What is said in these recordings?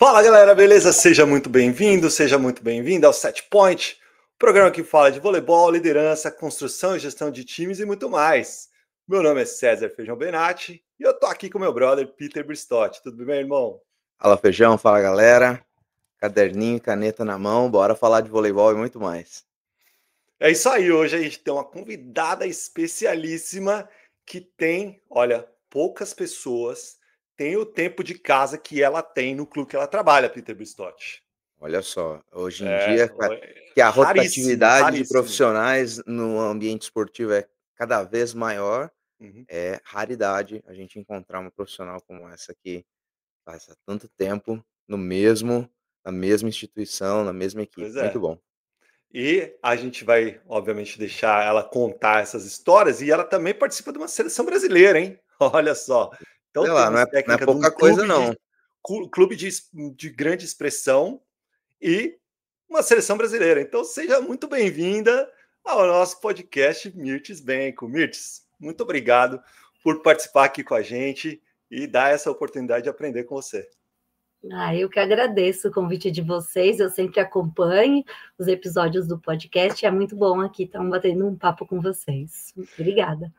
Fala galera, beleza? Seja muito bem-vindo, seja muito bem-vinda ao Set Point, programa que fala de voleibol, liderança, construção e gestão de times e muito mais. Meu nome é César Feijão Benatti e eu tô aqui com meu brother Peter Bristotti. Tudo bem, irmão? Fala Feijão, fala galera, caderninho e caneta na mão, bora falar de voleibol e muito mais. É isso aí, hoje a gente tem uma convidada especialíssima que tem, olha, poucas pessoas têm o tempo de casa que ela tem no clube que ela trabalha, Peter Bristotti. Olha só, hoje em É, dia que a raríssimo, rotatividade de raríssimo. profissionais no ambiente esportivo é cada vez maior, Uhum. é raridade a gente encontrar uma profissional como essa que passa tanto tempo na mesma instituição, na mesma equipe. Pois Muito é. bom. E a gente vai, obviamente, deixar ela contar essas histórias e ela também participa de uma seleção brasileira, hein? Olha só. Então Olha tem lá, uma não é técnica de um pouca coisa não. clube de grande expressão e uma seleção brasileira. Então seja muito bem-vinda ao nosso podcast Mirtes Benco. Mirtes, muito obrigado por participar aqui com a gente e dar essa oportunidade de aprender com você. Eu que agradeço o convite de vocês, eu sempre acompanho os episódios do podcast, é muito bom aqui estar batendo um papo com vocês. Obrigada.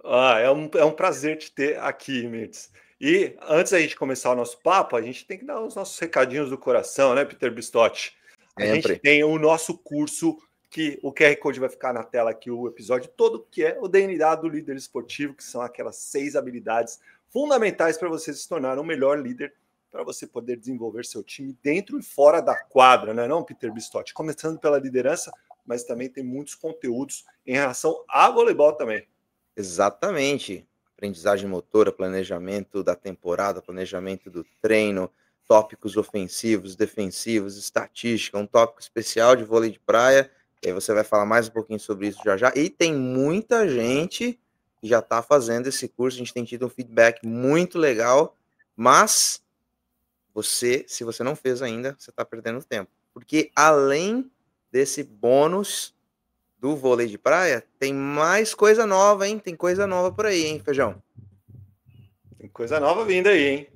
É um prazer te ter aqui, Mirtz. E antes da gente começar o nosso papo, a gente tem que dar os nossos recadinhos do coração, né, Peter Bistotti? A gente Sempre. tem o nosso curso, que o QR Code vai ficar na tela aqui o episódio todo, que é o DNA do líder esportivo, que são aquelas 6 habilidades fundamentais para você se tornar um melhor líder, para você poder desenvolver seu time dentro e fora da quadra, né, não, Peter Bistotti? Começando pela liderança, mas também tem muitos conteúdos em relação a voleibol também. Exatamente. Aprendizagem motora, planejamento da temporada, planejamento do treino, tópicos ofensivos, defensivos, estatística, um tópico especial de vôlei de praia. E aí você vai falar mais um pouquinho sobre isso já já. E tem muita gente que já está fazendo esse curso. A gente tem tido um feedback muito legal, mas se você não fez ainda, você está perdendo tempo. Porque além desse bônus do vôlei de praia, tem mais coisa nova, hein? Tem coisa nova por aí, hein, Feijão? Tem coisa nova vindo aí, hein?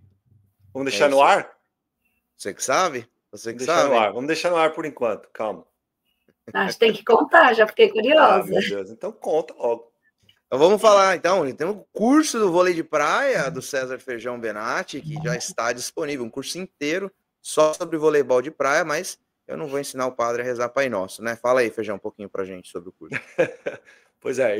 Vamos É deixar no isso. ar? Você que sabe? Você Vamos que deixar no sabe? ar. Vamos deixar no ar por enquanto. Calma. Acho que tem que contar, já fiquei curiosa. Meu Deus. Então conta logo. Então vamos falar, então. Tem um curso do vôlei de praia do César Feijão Benatti, que já está disponível. Um curso inteiro só sobre voleibol de praia, mas eu não vou ensinar o padre a rezar Pai Nosso, né? Fala aí, Feijão, um pouquinho pra gente sobre o curso. Pois é,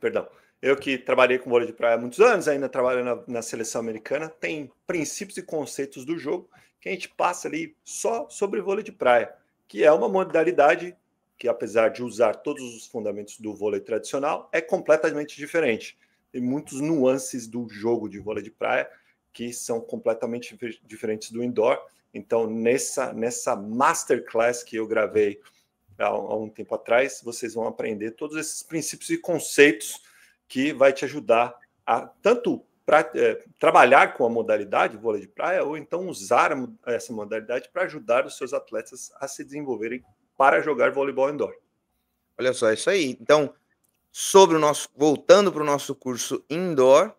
perdão, eu que trabalhei com vôlei de praia há muitos anos, ainda trabalho na seleção americana, tem princípios e conceitos do jogo que a gente passa ali só sobre vôlei de praia, que é uma modalidade que, apesar de usar todos os fundamentos do vôlei tradicional, é completamente diferente. Tem muitos nuances do jogo de vôlei de praia que são completamente diferentes do indoor. Então, nessa masterclass que eu gravei há um tempo atrás, vocês vão aprender todos esses princípios e conceitos que vai te ajudar a tanto trabalhar com a modalidade vôlei de praia ou então usar essa modalidade para ajudar os seus atletas a se desenvolverem para jogar voleibol indoor. Olha só, é isso aí. Então, voltando para o nosso curso indoor,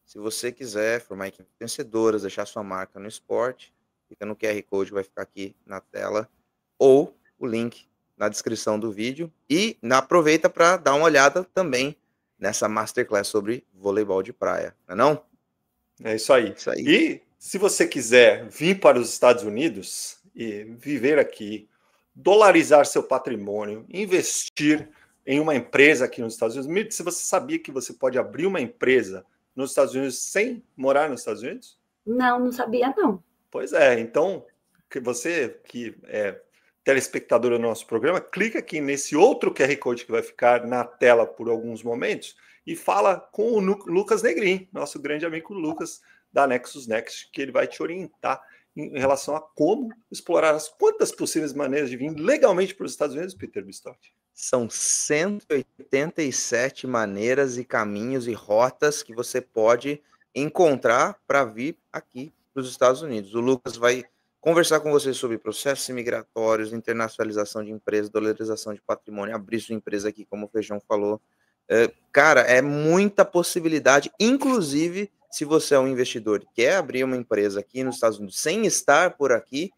se você quiser formar equipes vencedoras, deixar sua marca no esporte, fica no QR Code, vai ficar aqui na tela, ou o link na descrição do vídeo. E aproveita para dar uma olhada também nessa masterclass sobre voleibol de praia, não é não? É isso aí. Isso aí. E se você quiser vir para os Estados Unidos e viver aqui, dolarizar seu patrimônio, investir em uma empresa aqui nos Estados Unidos, se você sabia que você pode abrir uma empresa nos Estados Unidos sem morar nos Estados Unidos? Não sabia, não. Pois é, então, você que é telespectador do nosso programa, clica aqui nesse outro QR Code que vai ficar na tela por alguns momentos e fala com o Lucas Negrin, nosso grande amigo Lucas da Nexus Next, que ele vai te orientar em relação a como explorar as quantas possíveis maneiras de vir legalmente para os Estados Unidos, Peter Bistotti. São 187 maneiras e caminhos e rotas que você pode encontrar para vir aqui para os Estados Unidos. O Lucas vai conversar com você sobre processos imigratórios, internacionalização de empresas, dolarização de patrimônio, abrir sua empresa aqui, como o Feijão falou. Cara, é muita possibilidade, inclusive Se você é um investidor e quer abrir uma empresa aqui nos Estados Unidos sem estar por aqui,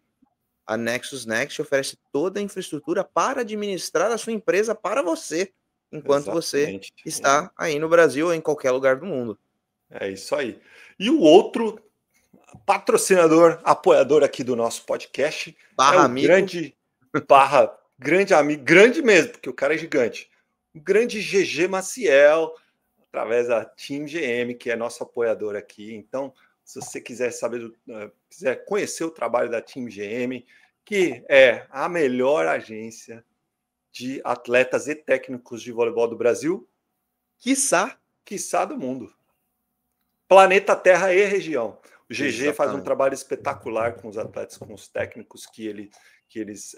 a Nexus Next oferece toda a infraestrutura para administrar a sua empresa para você, enquanto você está aí no Brasil ou em qualquer lugar do mundo. É isso aí. E o outro patrocinador, apoiador aqui do nosso podcast barra é o amigo. grande amigo, grande mesmo, porque o cara é gigante. O grande GG Maciel, através da Team GM, que é nosso apoiador aqui. Então, se você quiser saber, quiser conhecer o trabalho da Team GM, que é a melhor agência de atletas e técnicos de voleibol do Brasil, quiçá do mundo. Planeta Terra e região. O GG Exatamente. faz um trabalho espetacular com os atletas, com os técnicos que eles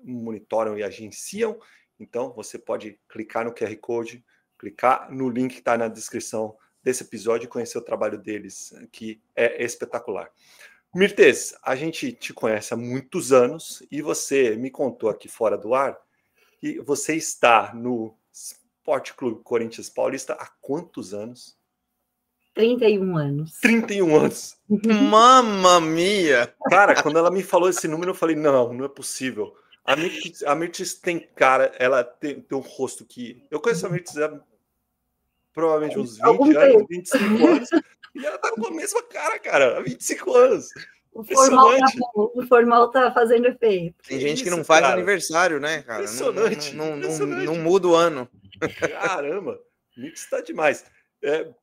monitoram e agenciam. Então, você pode clicar no QR Code, clicar no link que está na descrição desse episódio e conhecer o trabalho deles, que é espetacular. Mirtes, a gente te conhece há muitos anos e você me contou aqui fora do ar que você está no Esporte Clube Corinthians Paulista há quantos anos? 31 anos. 31 anos. Mamma mia! Cara, quando ela me falou esse número, eu falei, não é possível. A Mirtes tem cara, ela tem um rosto que... Eu conheço a Mirtes há provavelmente uns 20 anos, 25 anos, e ela tá com a mesma cara, há 25 anos. O formal tá fazendo efeito. Tem gente que não faz aniversário, né, cara? Impressionante. Não muda o ano. Caramba, Mirtes tá demais.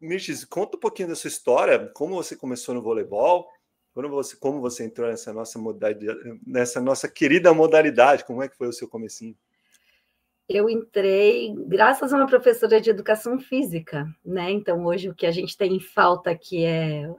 Mirtes, conta um pouquinho da sua história, como você começou no voleibol, como você entrou nessa nossa modalidade, nessa nossa querida modalidade, como é que foi o seu comecinho? Eu entrei graças a uma professora de educação física, né? Então, hoje o que a gente tem em falta aqui é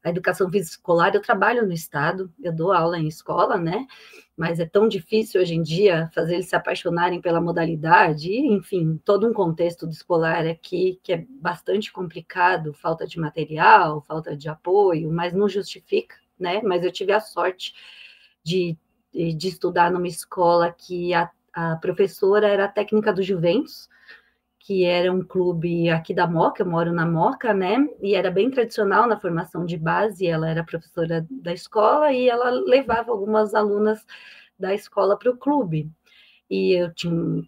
a educação física escolar. Eu trabalho no estado, eu dou aula em escola, né? Mas é tão difícil hoje em dia fazer eles se apaixonarem pela modalidade, e, enfim, todo um contexto do escolar aqui que é bastante complicado, falta de material, falta de apoio, mas não justifica, né? Mas eu tive a sorte de estudar numa escola que a professora era técnica do Juventus, que era um clube aqui da Moca, eu moro na Moca, né? E era bem tradicional na formação de base, ela era professora da escola e ela levava algumas alunas da escola para o clube. E eu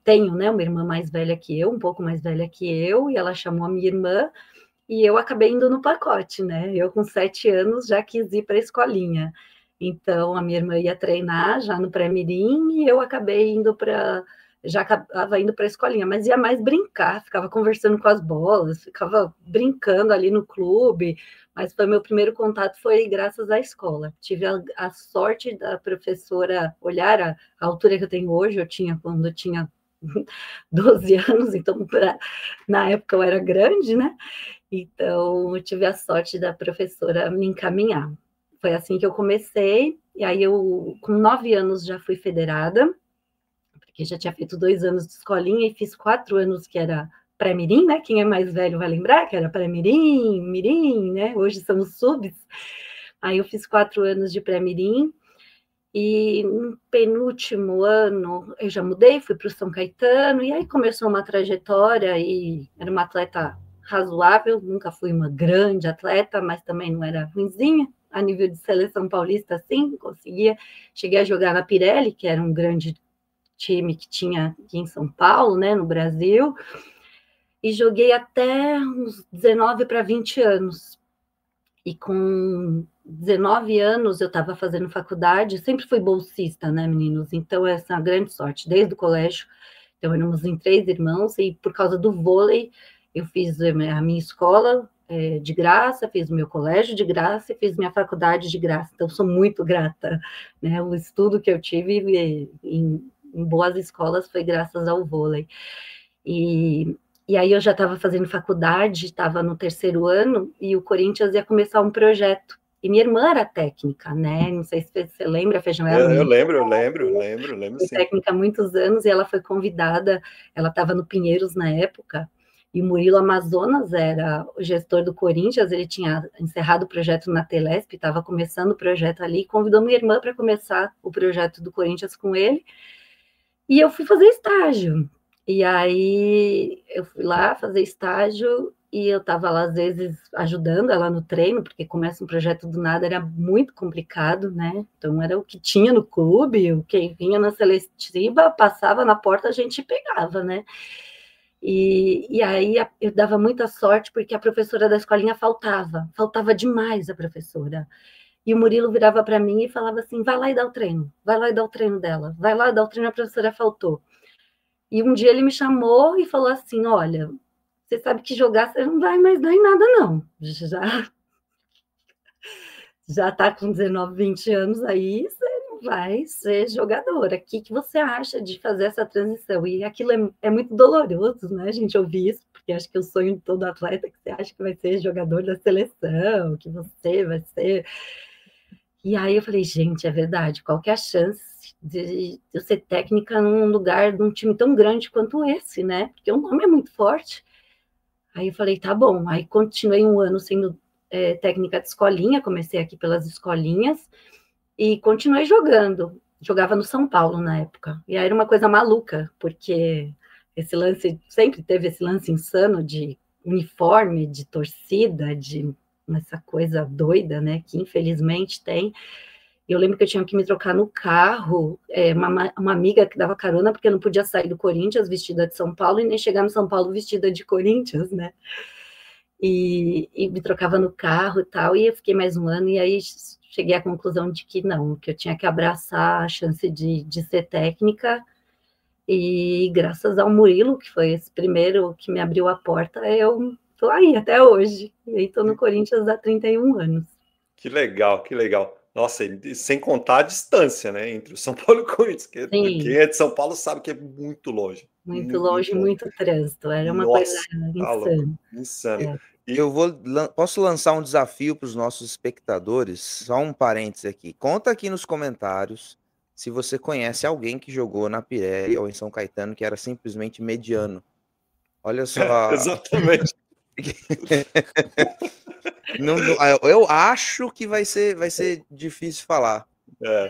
tenho, né, uma irmã mais velha que eu, um pouco mais velha que eu, e ela chamou a minha irmã, e eu acabei indo no pacote, né? Eu, com 7 anos, já quis ir para a escolinha. Então, a minha irmã ia treinar já no pré-mirim e eu acabei já acabava indo para a escolinha, mas ia mais brincar, ficava conversando com as bolas, ficava brincando ali no clube, mas meu primeiro contato foi graças à escola. Tive a sorte da professora olhar a altura que eu tenho hoje, quando eu tinha 12 anos, então na época eu era grande, né? Então, eu tive a sorte da professora me encaminhar. Foi assim que eu comecei, e aí eu, com 9 anos, já fui federada, porque já tinha feito 2 anos de escolinha e fiz 4 anos que era pré-mirim, né? Quem é mais velho vai lembrar que era pré-mirim, mirim, né? Hoje somos subs. Aí eu fiz 4 anos de pré-mirim, e no penúltimo ano eu já mudei, fui para o São Caetano, e aí começou uma trajetória, e era uma atleta razoável, nunca fui uma grande atleta, mas também não era ruinzinha, a nível de seleção paulista, sim, cheguei a jogar na Pirelli, que era um grande time que tinha aqui em São Paulo, né, no Brasil, e joguei até uns 19 para 20 anos, e com 19 anos eu estava fazendo faculdade, sempre fui bolsista, né, meninos, então essa é uma grande sorte, desde o colégio. Então éramos em 3 irmãos, e por causa do vôlei, eu fiz a minha escola de graça, fiz o meu colégio de graça e fiz minha faculdade de graça. Então, sou muito grata, né? O estudo que eu tive em boas escolas foi graças ao vôlei. E aí eu já estava fazendo faculdade, estava no 3º ano, e o Corinthians ia começar um projeto. E minha irmã era técnica, né? Não sei se você lembra, Feijão. Eu lembro Foi sim. Técnica há muitos anos, e ela foi convidada, ela estava no Pinheiros na época, e o Murilo Amazonas era o gestor do Corinthians, ele tinha encerrado o projeto na Telesp, estava começando o projeto ali, e convidou minha irmã para começar o projeto do Corinthians com ele, e eu fui fazer estágio. E aí eu fui lá fazer estágio, e eu estava lá, às vezes, ajudando ela no treino, porque começa um projeto do nada, era muito complicado, né? Então, era o que tinha no clube, o que vinha na seletiva, passava na porta, a gente pegava, né? E aí eu dava muita sorte, porque a professora da escolinha faltava demais a professora. E o Murilo virava para mim e falava assim, vai lá e dá o treino, vai lá e dá o treino dela, vai lá e dá o treino, a professora faltou. E um dia ele me chamou e falou assim, olha, você sabe que jogar você não vai mais dar em nada, não. Já está com 19, 20 anos aí, você não vai ser jogadora. O que você acha de fazer essa transição? E aquilo é muito doloroso, né, a gente ouvir isso, porque acho que o sonho de todo atleta é que você acha que vai ser jogador da seleção, que você vai ser... E aí eu falei, gente, é verdade, qual que é a chance de eu ser técnica num lugar, num time tão grande quanto esse, né? Porque o nome é muito forte. Aí eu falei, tá bom. Aí continuei um ano sendo técnica de escolinha, comecei aqui pelas escolinhas e continuei jogando. Jogava no São Paulo na época. E aí era uma coisa maluca, porque esse lance, sempre teve esse lance insano de uniforme, de torcida, de essa coisa doida, né, que infelizmente tem. Eu lembro que eu tinha que me trocar no carro, uma amiga que dava carona, porque eu não podia sair do Corinthians vestida de São Paulo e nem chegar no São Paulo vestida de Corinthians, né? E me trocava no carro e tal, e eu fiquei mais um ano, e aí cheguei à conclusão de que não, que eu tinha que abraçar a chance de ser técnica, e graças ao Murilo, que foi esse primeiro que me abriu a porta, eu tô aí até hoje, e aí tô no Corinthians há 31 anos. Que legal, que legal. Nossa, sem contar a distância, né, entre o São Paulo e o Corinthians, que quem é de São Paulo sabe que é muito longe. Muito longe, muito trânsito, era uma coisa insana. Insano. Posso lançar um desafio para os nossos espectadores? Só um parênteses aqui. Conta aqui nos comentários se você conhece alguém que jogou na Pirelli ou em São Caetano que era simplesmente mediano. Olha só. Exatamente. Eu acho que vai ser difícil falar.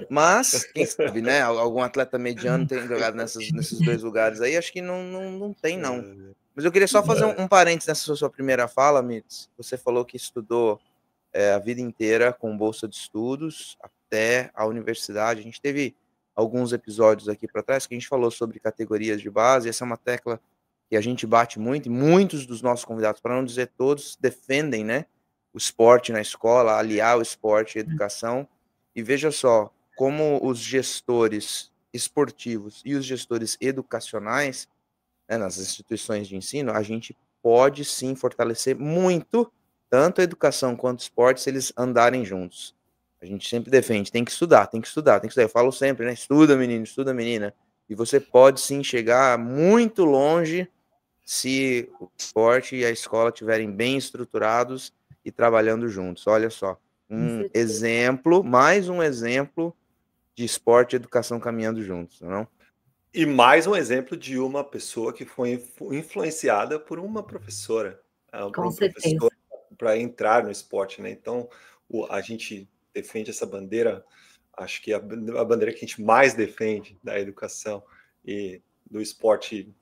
Mas, quem sabe, né? Algum atleta mediano tem jogado nesses dois lugares aí, acho que não tem, não. Mas eu queria só fazer um parênteses nessa sua primeira fala, Mitz. Você falou que estudou a vida inteira com bolsa de estudos até a universidade. A gente teve alguns episódios aqui para trás que a gente falou sobre categorias de base. Essa é uma tecla que a gente bate muito, e muitos dos nossos convidados, para não dizer todos, defendem, né, o esporte na escola, aliar o esporte e a educação. E veja só, como os gestores esportivos e os gestores educacionais, né, nas instituições de ensino, a gente pode sim fortalecer muito, tanto a educação quanto o esporte, se eles andarem juntos. A gente sempre defende, tem que estudar. Eu falo sempre, né, estuda menino, estuda menina. E você pode sim chegar muito longe se o esporte e a escola estiverem bem estruturados e trabalhando juntos. Olha só, mais um exemplo de esporte e educação caminhando juntos, não? E mais um exemplo de uma pessoa que foi influenciada por uma professora, Com certeza, para entrar no esporte, né? Então, a gente defende essa bandeira, acho que a bandeira que a gente mais defende da educação e do esporte,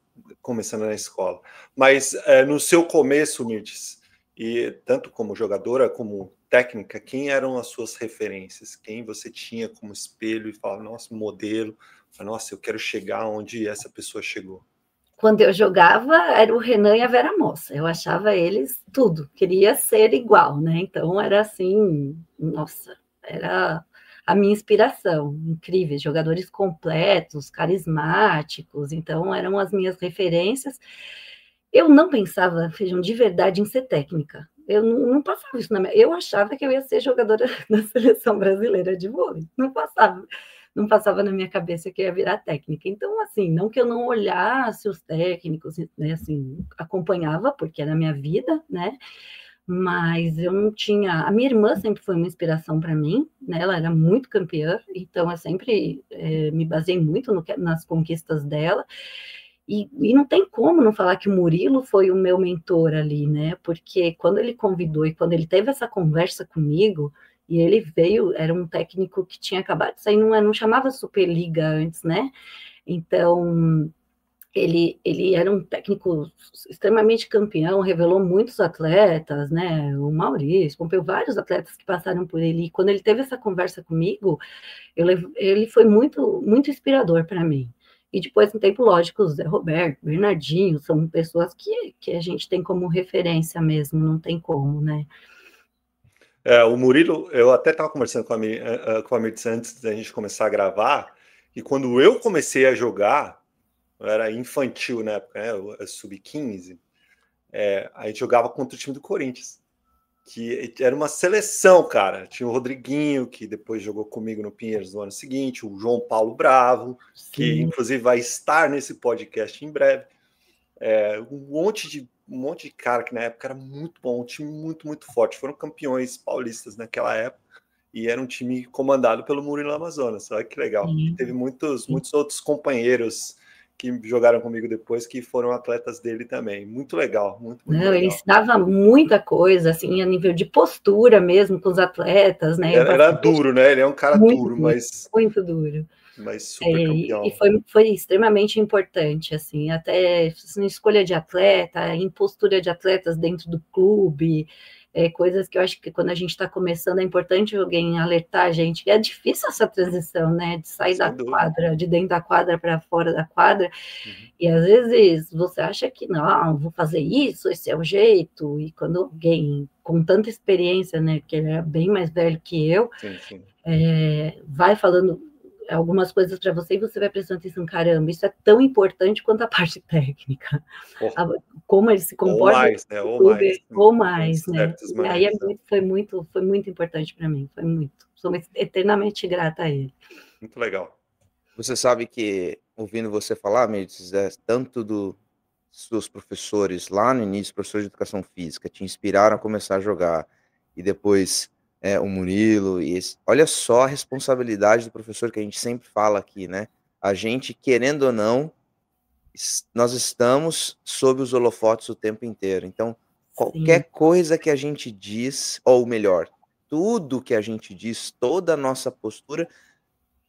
começando na escola. Mas no seu começo, Mirtes, e tanto como jogadora como técnica, quem eram as suas referências? Quem você tinha como espelho e falava, nossa, modelo, nossa, eu quero chegar onde essa pessoa chegou? Quando eu jogava, era o Renan e a Vera Mossa. Eu achava eles tudo, queria ser igual, né? Então era assim, nossa, era a minha inspiração, incríveis, jogadores completos, carismáticos, então eram as minhas referências. Eu não pensava, Feijão, de verdade em ser técnica. Eu não passava isso na minha... Eu achava que eu ia ser jogadora da seleção brasileira de vôlei. Não passava na minha cabeça que eu ia virar técnica. Então, assim, não que eu não olhasse os técnicos, né, assim, acompanhava, porque era a minha vida, né? Mas eu não tinha... A minha irmã sempre foi uma inspiração para mim, né? Ela era muito campeã, então eu sempre me baseei muito nas conquistas dela. E não tem como não falar que o Murilo foi o meu mentor ali, né? Porque quando ele convidou e quando ele teve essa conversa comigo, e ele veio, era um técnico que tinha acabado de sair, não chamava Superliga antes, né? Então, ele era um técnico extremamente campeão, revelou muitos atletas, né? O Maurício, Pompeu, vários atletas que passaram por ele. E quando ele teve essa conversa comigo, ele foi muito, muito inspirador para mim. E depois, no tempo, lógico, o Zé Roberto, Bernardinho, são pessoas que a gente tem como referência mesmo, não tem como, né? O Murilo, eu até estava conversando com a Mirtz antes da gente começar a gravar, e quando eu comecei a jogar, eu era infantil na época, né, sub-15, a gente jogava contra o time do Corinthians, que era uma seleção, cara. Tinha o Rodriguinho, que depois jogou comigo no Pinheiros no ano seguinte, o João Paulo Bravo, que inclusive vai estar nesse podcast em breve. Um monte de cara que na época era muito bom, um time muito, muito forte. Foram campeões paulistas naquela época e era um time comandado pelo Murilo Amazonas. Olha que legal. E teve muitos outros companheiros que jogaram comigo depois que foram atletas dele também. Muito legal, muito legal. Ele ensinava muita coisa, assim, a nível de postura mesmo com os atletas, né? Era duro, né? Ele é um cara duro, mas... Muito duro. Mas super campeão. E foi extremamente importante, assim, até em escolha de atleta, em postura de atletas dentro do clube, coisas que eu acho que quando a gente está começando é importante alguém alertar a gente. É difícil essa transição, né? De sair da quadra, de dentro da quadra para fora da quadra. E às vezes você acha que não, vou fazer isso, esse é o jeito. E quando alguém com tanta experiência, né, que ele era bem mais velho que eu, vai falando algumas coisas para você e você vai prestando atenção, caramba, isso é tão importante quanto a parte técnica. Como ele se comporta ou mais, né? E aí foi muito importante para mim, sou eternamente grata a ele. Muito legal. Você sabe que, ouvindo você falar, Mirtz, tanto dos seus professores lá no início, professores de educação física, te inspiraram a começar a jogar, e depois o Murilo, olha só a responsabilidade do professor que a gente sempre fala aqui, né? A gente, querendo ou não, nós estamos sob os holofotes o tempo inteiro. Então, qualquer coisa que a gente diz, ou melhor, tudo que a gente diz, toda a nossa postura,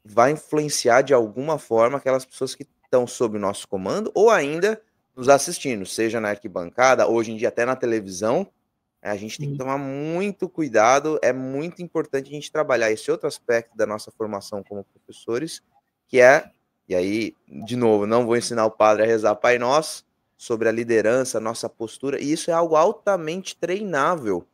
vai influenciar de alguma forma aquelas pessoas que estão sob o nosso comando, ou ainda nos assistindo, seja na arquibancada, hoje em dia até na televisão. A gente tem que tomar muito cuidado, é muito importante a gente trabalhar esse outro aspecto da nossa formação como professores, que e aí, de novo, não vou ensinar o padre a rezar Pai Nosso, sobre a liderança, a nossa postura, e isso é algo altamente treinável.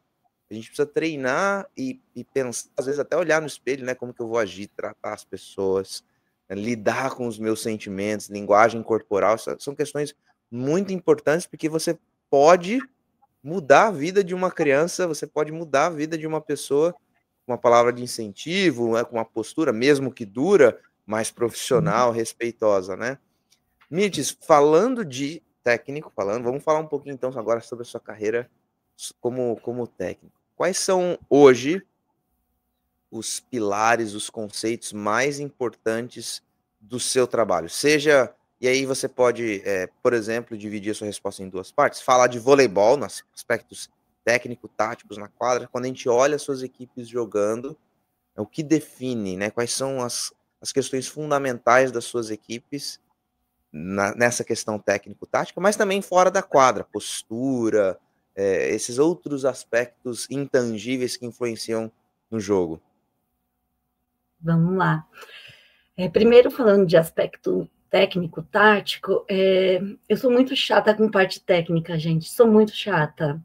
A gente precisa treinar e pensar, às vezes até olhar no espelho, né, como que eu vou agir, tratar as pessoas, lidar com os meus sentimentos, linguagem corporal, são questões muito importantes, porque você pode mudar a vida de uma criança, você pode mudar a vida de uma pessoa com uma palavra de incentivo, com uma postura, mesmo que dura, mais profissional, respeitosa, né? Mirtz, falando de técnico, vamos falar um pouquinho então agora sobre a sua carreira como técnico. Quais são hoje os pilares, os conceitos mais importantes do seu trabalho? E aí você pode, por exemplo, dividir a sua resposta em duas partes. Falar de voleibol, nos aspectos técnico-táticos na quadra, quando a gente olha as suas equipes jogando, o que define, né? Quais são as questões fundamentais das suas equipes nessa questão técnico-tática, mas também fora da quadra, postura, esses outros aspectos intangíveis que influenciam no jogo. Vamos lá. Primeiro, falando de aspecto técnico, tático, eu sou muito chata com parte técnica, gente, sou muito chata.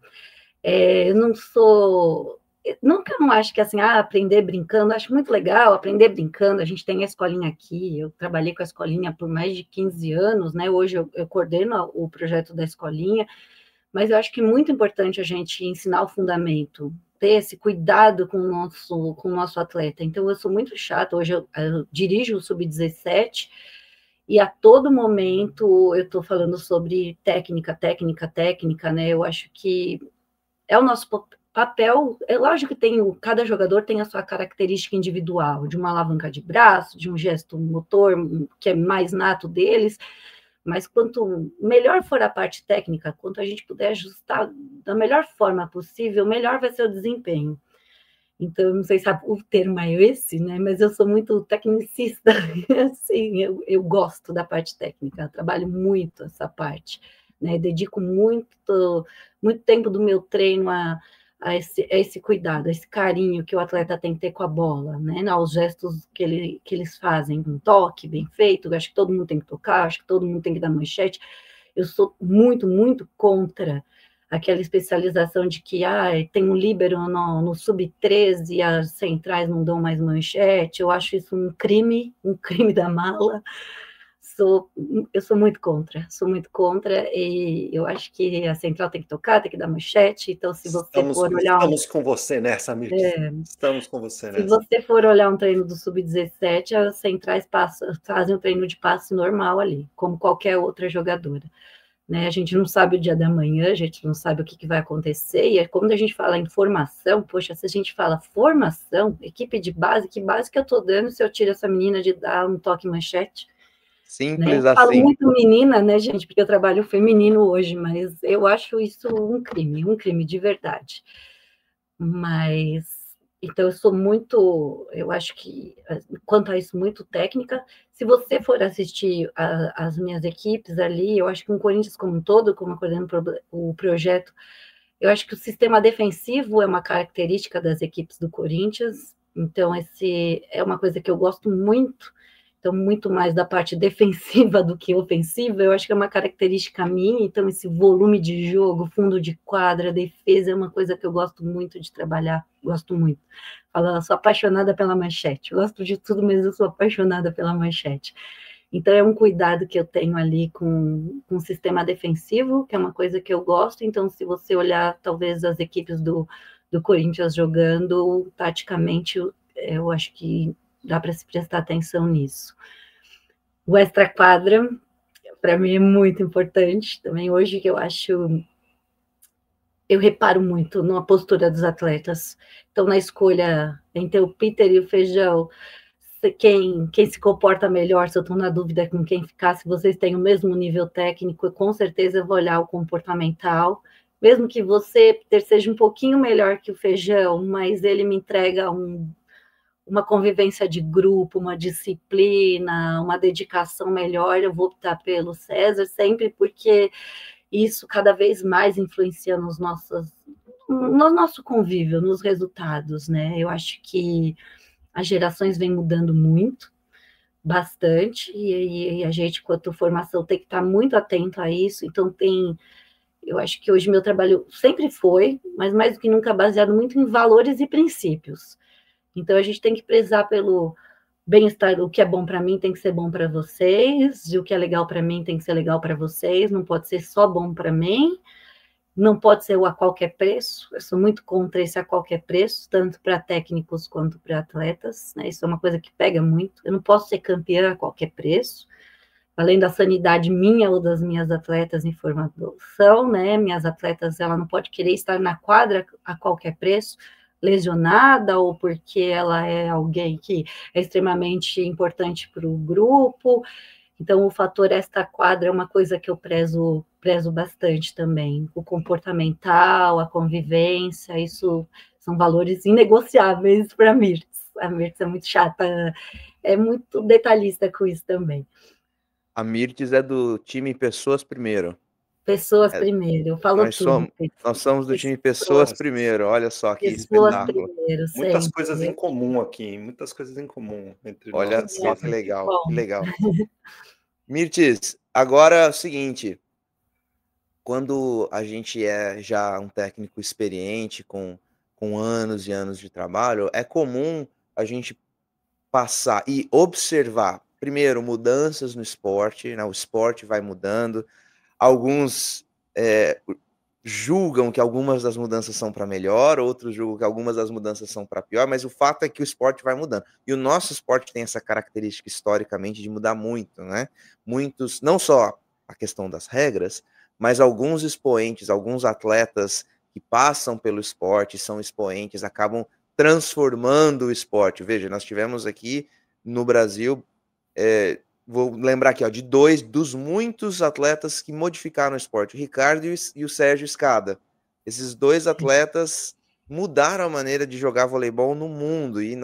Eu não sou... Nunca eu não acho que assim, aprender brincando, acho muito legal aprender brincando, a gente tem a escolinha aqui, eu trabalhei com a escolinha por mais de 15 anos, né, hoje eu coordeno o projeto da escolinha, mas eu acho que é muito importante a gente ensinar o fundamento, ter esse cuidado com o nosso atleta. Então, eu sou muito chata, hoje eu dirijo o Sub-17, e a todo momento eu estou falando sobre técnica, né? Eu acho que é o nosso papel. É lógico que cada jogador tem a sua característica individual, de uma alavanca de braço, de um gesto motor que é mais nato deles, mas quanto melhor for a parte técnica, quanto a gente puder ajustar da melhor forma possível, melhor vai ser o desempenho. Então, eu não sei se o termo é esse, né? Mas eu sou muito tecnicista, assim, eu gosto da parte técnica, eu trabalho muito essa parte, né? Dedico muito tempo do meu treino a esse cuidado, a esse carinho que o atleta tem que ter com a bola, né? Aos gestos que eles fazem, um toque bem feito, acho que todo mundo tem que tocar, acho que todo mundo tem que dar manchete. Eu sou muito contra aquela especialização de que tem um líbero no sub-13 e as centrais não dão mais manchete. Eu acho isso um crime da mala. Eu sou muito contra, e eu acho que a central tem que tocar, tem que dar manchete. Então, se você for olhar. Estamos com você nessa, Mirtes. Estamos com você nessa. Se você for olhar um treino do sub-17, as centrais fazem o treino de passe normal ali, como qualquer outra jogadora. Né? A gente não sabe o dia da manhã, a gente não sabe o que vai acontecer, e quando a gente fala em formação, poxa, se a gente fala formação, equipe de base, que base que eu tô dando se eu tiro essa menina de dar um toque manchete? Simples né? assim. Falo muito menina, né, gente, porque eu trabalho feminino hoje, mas eu acho isso um crime de verdade. Mas então, eu acho que, quanto a isso, muito técnica. Se você for assistir as minhas equipes ali, eu acho que um Corinthians como um todo, como eu coordeno o projeto, eu acho que o sistema defensivo é uma característica das equipes do Corinthians, então esse é uma coisa que eu gosto muito, então muito mais da parte defensiva do que ofensiva, eu acho que é uma característica minha, então esse volume de jogo, fundo de quadra, defesa, é uma coisa que eu gosto muito de trabalhar, gosto muito. Eu sou apaixonada pela manchete, eu gosto de tudo, mas eu sou apaixonada pela manchete. Então, é um cuidado que eu tenho ali com o sistema defensivo, que é uma coisa que eu gosto. Então, se você olhar, talvez, as equipes do Corinthians jogando, taticamente, eu acho que dá para se prestar atenção nisso. O extra-quadra, para mim, é muito importante. Também hoje, que eu reparo muito na postura dos atletas. Então, na escolha entre o Peter e o Feijão, quem se comporta melhor, se eu estou na dúvida com quem ficar, se vocês têm o mesmo nível técnico, com certeza eu vou olhar o comportamental, mesmo que você seja um pouquinho melhor que o Feijão, mas ele me entrega uma convivência de grupo, uma disciplina, uma dedicação melhor, eu vou optar pelo César, sempre porque isso cada vez mais influencia no nosso convívio, nos resultados, né? Eu acho que as gerações vêm mudando muito, bastante, e a gente, quanto formação, tem que estar muito atento a isso. Então, eu acho que hoje meu trabalho sempre foi, mas mais do que nunca baseado muito em valores e princípios. Então, a gente tem que prezar pelo bem-estar, o que é bom para mim tem que ser bom para vocês, e o que é legal para mim tem que ser legal para vocês, não pode ser só bom para mim. Não pode ser o a qualquer preço, eu sou muito contra esse a qualquer preço, tanto para técnicos quanto para atletas, né? Isso é uma coisa que pega muito. Eu não posso ser campeã a qualquer preço, além da sanidade minha ou das minhas atletas em formação, né? Minhas atletas, ela não pode querer estar na quadra a qualquer preço, lesionada, ou porque ela é alguém que é extremamente importante para o grupo. Então, o fator extra-quadra é uma coisa que eu prezo bastante também. O comportamental, a convivência, isso são valores inegociáveis para a Mirtz. A Mirtz é muito chata, é muito detalhista com isso também. A Mirtz é do time Pessoas Primeiro. Pessoas primeiro, eu falo tudo. Nós somos do time Pessoas Primeiro, olha só que Pessoas espetáculo. primeiro, muitas coisas em comum aqui, muitas coisas em comum entre nós. Olha só que legal, que legal. Mirtz, agora é o seguinte, quando a gente é já um técnico experiente, com anos e anos de trabalho, é comum a gente passar e observar, primeiro, mudanças no esporte, né? O esporte vai mudando, alguns julgam que algumas das mudanças são para melhor, outros julgam que algumas das mudanças são para pior, mas o fato é que o esporte vai mudando. E o nosso esporte tem essa característica historicamente de mudar muito, né? Muitos, não só a questão das regras, mas alguns expoentes, alguns atletas que passam pelo esporte, são expoentes, acabam transformando o esporte. Veja, nós tivemos aqui no Brasil, vou lembrar aqui, ó, de dois dos muitos atletas que modificaram o esporte, o Ricardo e o Sérgio Escada. Esses dois atletas mudaram a maneira de jogar voleibol no mundo, e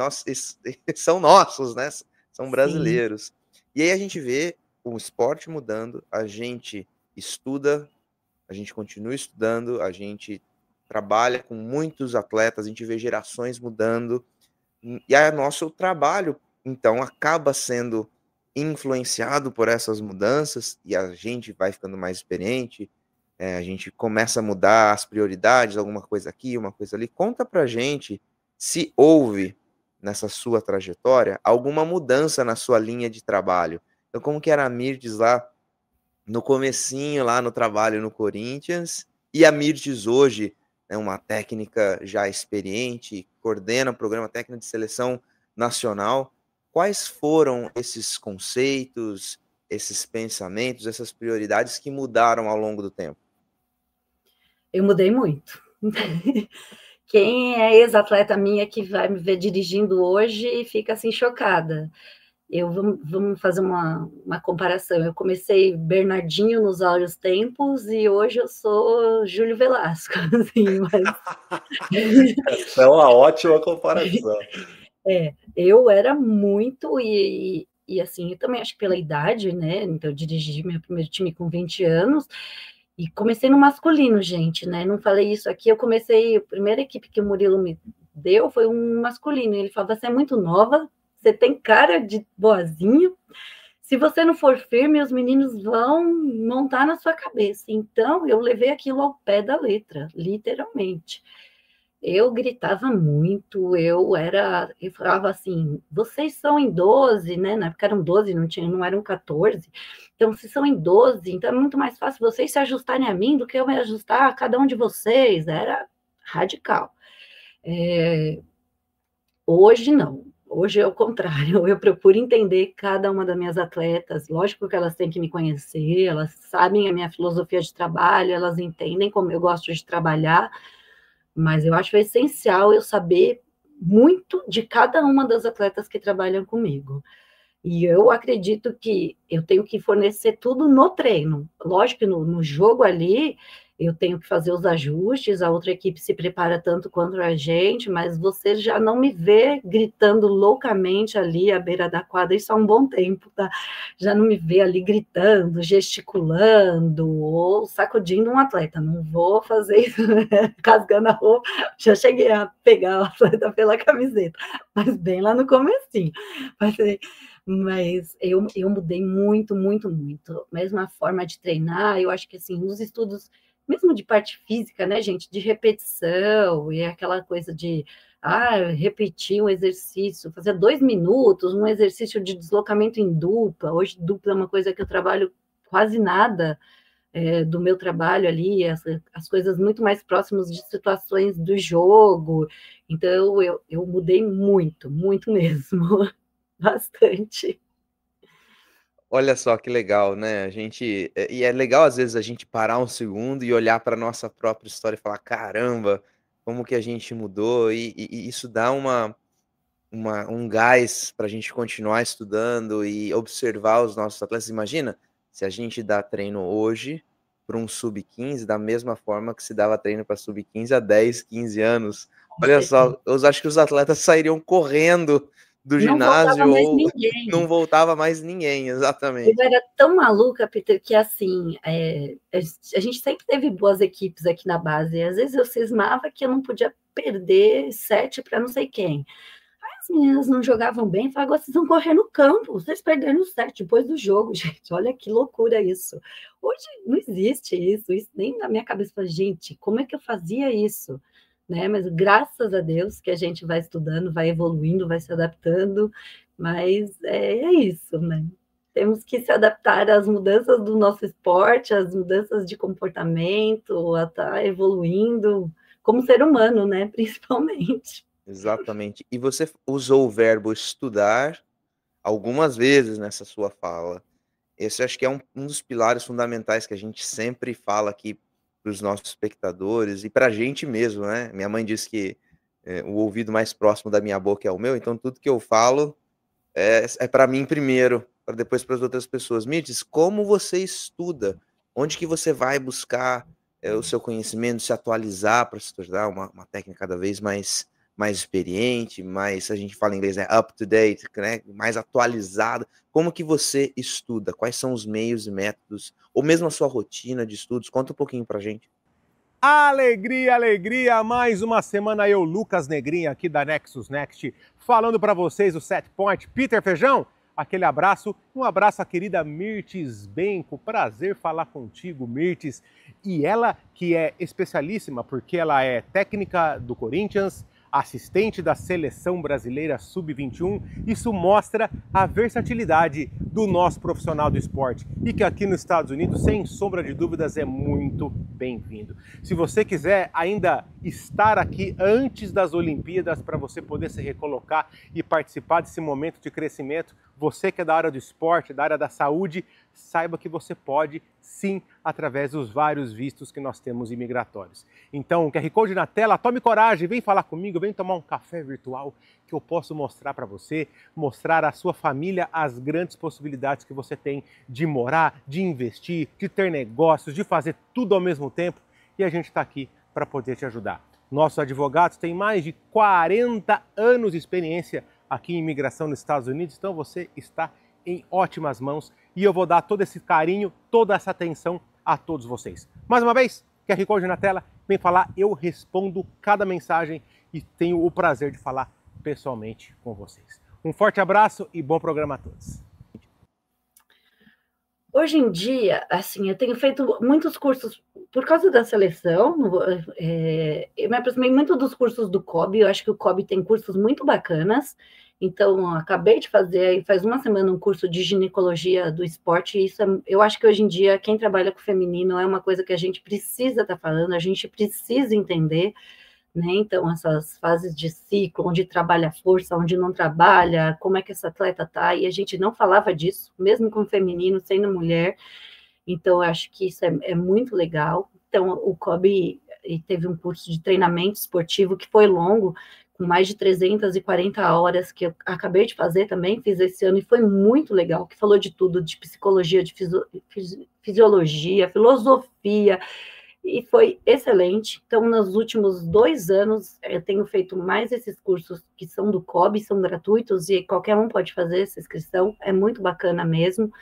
são nossos, né? São brasileiros. E aí a gente vê o esporte mudando, a gente estuda, a gente continua estudando, a gente trabalha com muitos atletas, a gente vê gerações mudando, e aí nosso trabalho, então, acaba sendo influenciado por essas mudanças, e a gente vai ficando mais experiente, a gente começa a mudar as prioridades, alguma coisa aqui, uma coisa ali. Conta pra gente se houve, nessa sua trajetória, alguma mudança na sua linha de trabalho. Então, como que era a Mirtes lá no comecinho, lá no trabalho no Corinthians, e a Mirtes hoje, né, uma técnica já experiente, coordena o programa técnico de seleção nacional. Quais foram esses conceitos, esses pensamentos, essas prioridades que mudaram ao longo do tempo? Eu mudei muito. Quem é ex-atleta minha que vai me ver dirigindo hoje fica assim chocada. Vamos fazer uma comparação. Eu comecei Bernardinho nos áureos tempos e hoje eu sou Júlio Velasco. Assim, Essa é uma ótima comparação. Eu era muito, e assim, eu também acho que pela idade, né? Então, eu dirigi meu primeiro time com 20 anos, e comecei no masculino, gente, né? Não falei isso aqui, a primeira equipe que o Murilo me deu foi um masculino. Ele falava: você é muito nova, você tem cara de boazinha. Se você não for firme, os meninos vão montar na sua cabeça. Então, eu levei aquilo ao pé da letra, literalmente. Eu gritava muito, eu falava assim: vocês são em 12, né? Na época eram 12, não eram 14. Então, se são em 12, então é muito mais fácil vocês se ajustarem a mim do que eu me ajustar a cada um de vocês. Era radical. Hoje não. Hoje é o contrário. Eu procuro entender cada uma das minhas atletas. Lógico que elas têm que me conhecer, elas sabem a minha filosofia de trabalho, elas entendem como eu gosto de trabalhar, mas eu acho essencial eu saber muito de cada uma das atletas que trabalham comigo. E eu acredito que eu tenho que fornecer tudo no treino. Lógico que no jogo ali eu tenho que fazer os ajustes, a outra equipe se prepara tanto quanto a gente, mas você já não me vê gritando loucamente ali à beira da quadra, isso há um bom tempo, tá? Já não me vê ali gritando, gesticulando ou sacudindo um atleta. Não vou fazer isso, casgando a roupa. Já cheguei a pegar o atleta pela camiseta, mas bem lá no comecinho. Mas eu mudei muito, muito, muito. Mesmo a forma de treinar, eu acho que assim, nos estudos, mesmo de parte física, né, gente, de repetição, e aquela coisa de repetir um exercício, fazer 2 minutos, um exercício de deslocamento em dupla. Hoje, dupla é uma coisa que eu trabalho quase nada do meu trabalho ali, as coisas muito mais próximas de situações do jogo. Então, eu mudei muito, muito mesmo. Bastante. Olha só que legal, né? E é legal às vezes a gente parar um segundo e olhar para nossa própria história e falar: caramba, como que a gente mudou, e isso dá um gás para a gente continuar estudando e observar os nossos atletas. Imagina se a gente dá treino hoje para um sub-15 da mesma forma que se dava treino para sub-15 há 10, 15 anos. Olha só, eu acho que os atletas sairiam correndo do Não voltava ginásio mais ou não ninguém. voltava mais ninguém, exatamente. Eu era tão maluca, Peter, que assim, a gente sempre teve boas equipes aqui na base. E às vezes eu cismava que eu não podia perder 7 para não sei quem. Aí as meninas não jogavam bem, eu falava: agora vocês vão correr no campo, vocês perderam 7 depois do jogo, gente. Olha que loucura isso. Hoje não existe isso nem na minha cabeça. Eu falei: gente, como é que eu fazia isso? Né? Mas graças a Deus que a gente vai estudando, vai evoluindo, vai se adaptando, mas é isso, né? Temos que se adaptar às mudanças do nosso esporte, às mudanças de comportamento, a estar evoluindo como ser humano, né? Principalmente. Exatamente. E você usou o verbo estudar algumas vezes nessa sua fala. Esse acho que é um dos pilares fundamentais que a gente sempre fala aqui para os nossos espectadores e para a gente mesmo, né? Minha mãe diz que o ouvido mais próximo da minha boca é o meu, então tudo que eu falo é para mim primeiro, para depois para as outras pessoas. Mirtes, como você estuda? Onde que você vai buscar o seu conhecimento, se atualizar para se tornar uma técnica cada vez mais experiente, mais, a gente fala em inglês, né, up to date, né, mais atualizada? Como que você estuda? Quais são os meios e métodos, ou mesmo a sua rotina de estudos? Conta um pouquinho pra gente. Alegria, alegria! Mais uma semana eu, Lucas Negrinho, aqui da Nexus Next, falando para vocês o Set Point. Peter Feijão, aquele abraço. Um abraço à querida Mirtes Benco. Prazer falar contigo, Mirtes. E ela que é especialíssima, porque ela é técnica do Corinthians, assistente da Seleção Brasileira Sub-21. Isso mostra a versatilidade do nosso profissional do esporte e que aqui nos Estados Unidos, sem sombra de dúvidas, é muito bem-vindo. Se você quiser ainda estar aqui antes das Olimpíadas para você poder se recolocar e participar desse momento de crescimento, você que é da área do esporte, da área da saúde, saiba que você pode sim, através dos vários vistos que nós temos imigratórios. Então, QR Code na tela, tome coragem, vem falar comigo, vem tomar um café virtual que eu posso mostrar para você, mostrar à sua família as grandes possibilidades que você tem de morar, de investir, de ter negócios, de fazer tudo ao mesmo tempo, e a gente está aqui para poder te ajudar. Nossos advogados têm mais de 40 anos de experiência aqui em imigração nos Estados Unidos, então você está em ótimas mãos e eu vou dar todo esse carinho, toda essa atenção a todos vocês. Mais uma vez, QR Code na tela, vem falar, eu respondo cada mensagem e tenho o prazer de falar pessoalmente com vocês. Um forte abraço e bom programa a todos. Hoje em dia, assim, eu tenho feito muitos cursos por causa da seleção, eu me aproximei muito dos cursos do COB, eu acho que o COB tem cursos muito bacanas, então acabei de fazer aí faz uma semana um curso de ginecologia do esporte, e isso eu acho que hoje em dia quem trabalha com o feminino é uma coisa que a gente precisa estar falando, a gente precisa entender, né? Então essas fases de ciclo, onde trabalha a força, onde não trabalha, como é que essa atleta tá, e a gente não falava disso, mesmo com o feminino, sendo mulher. Então, eu acho que isso é muito legal. Então, o COB teve um curso de treinamento esportivo que foi longo, com mais de 340 horas, que eu acabei de fazer também, fiz esse ano, e foi muito legal, que falou de tudo, de psicologia, de fisiologia, filosofia, e foi excelente. Então, nos últimos 2 anos, eu tenho feito mais esses cursos que são do COB, são gratuitos, e qualquer um pode fazer essa inscrição, é muito bacana mesmo.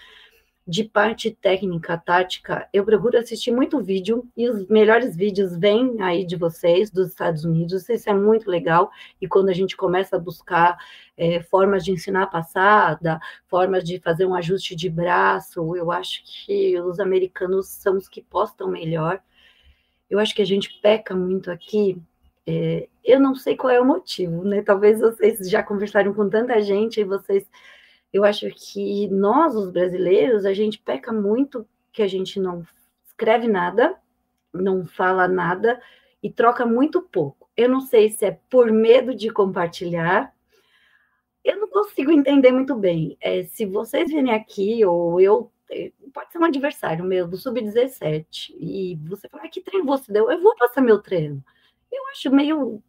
De parte técnica, tática, eu procuro assistir muito vídeo, e os melhores vídeos vêm aí de vocês, dos Estados Unidos, isso é muito legal, e quando a gente começa a buscar formas de ensinar a passada, formas de fazer um ajuste de braço, eu acho que os americanos são os que postam melhor. Eu acho que a gente peca muito aqui, eu não sei qual é o motivo, né? Talvez vocês já conversaram com tanta gente, e vocês... Eu acho que nós, os brasileiros, a gente peca muito que a gente não escreve nada, não fala nada e troca muito pouco. Eu não sei se é por medo de compartilhar, eu não consigo entender muito bem. Se vocês virem aqui, ou eu, pode ser um adversário meu, do Sub-17, e você falar, que treino você deu? Eu vou passar meu treino. Eu acho meio...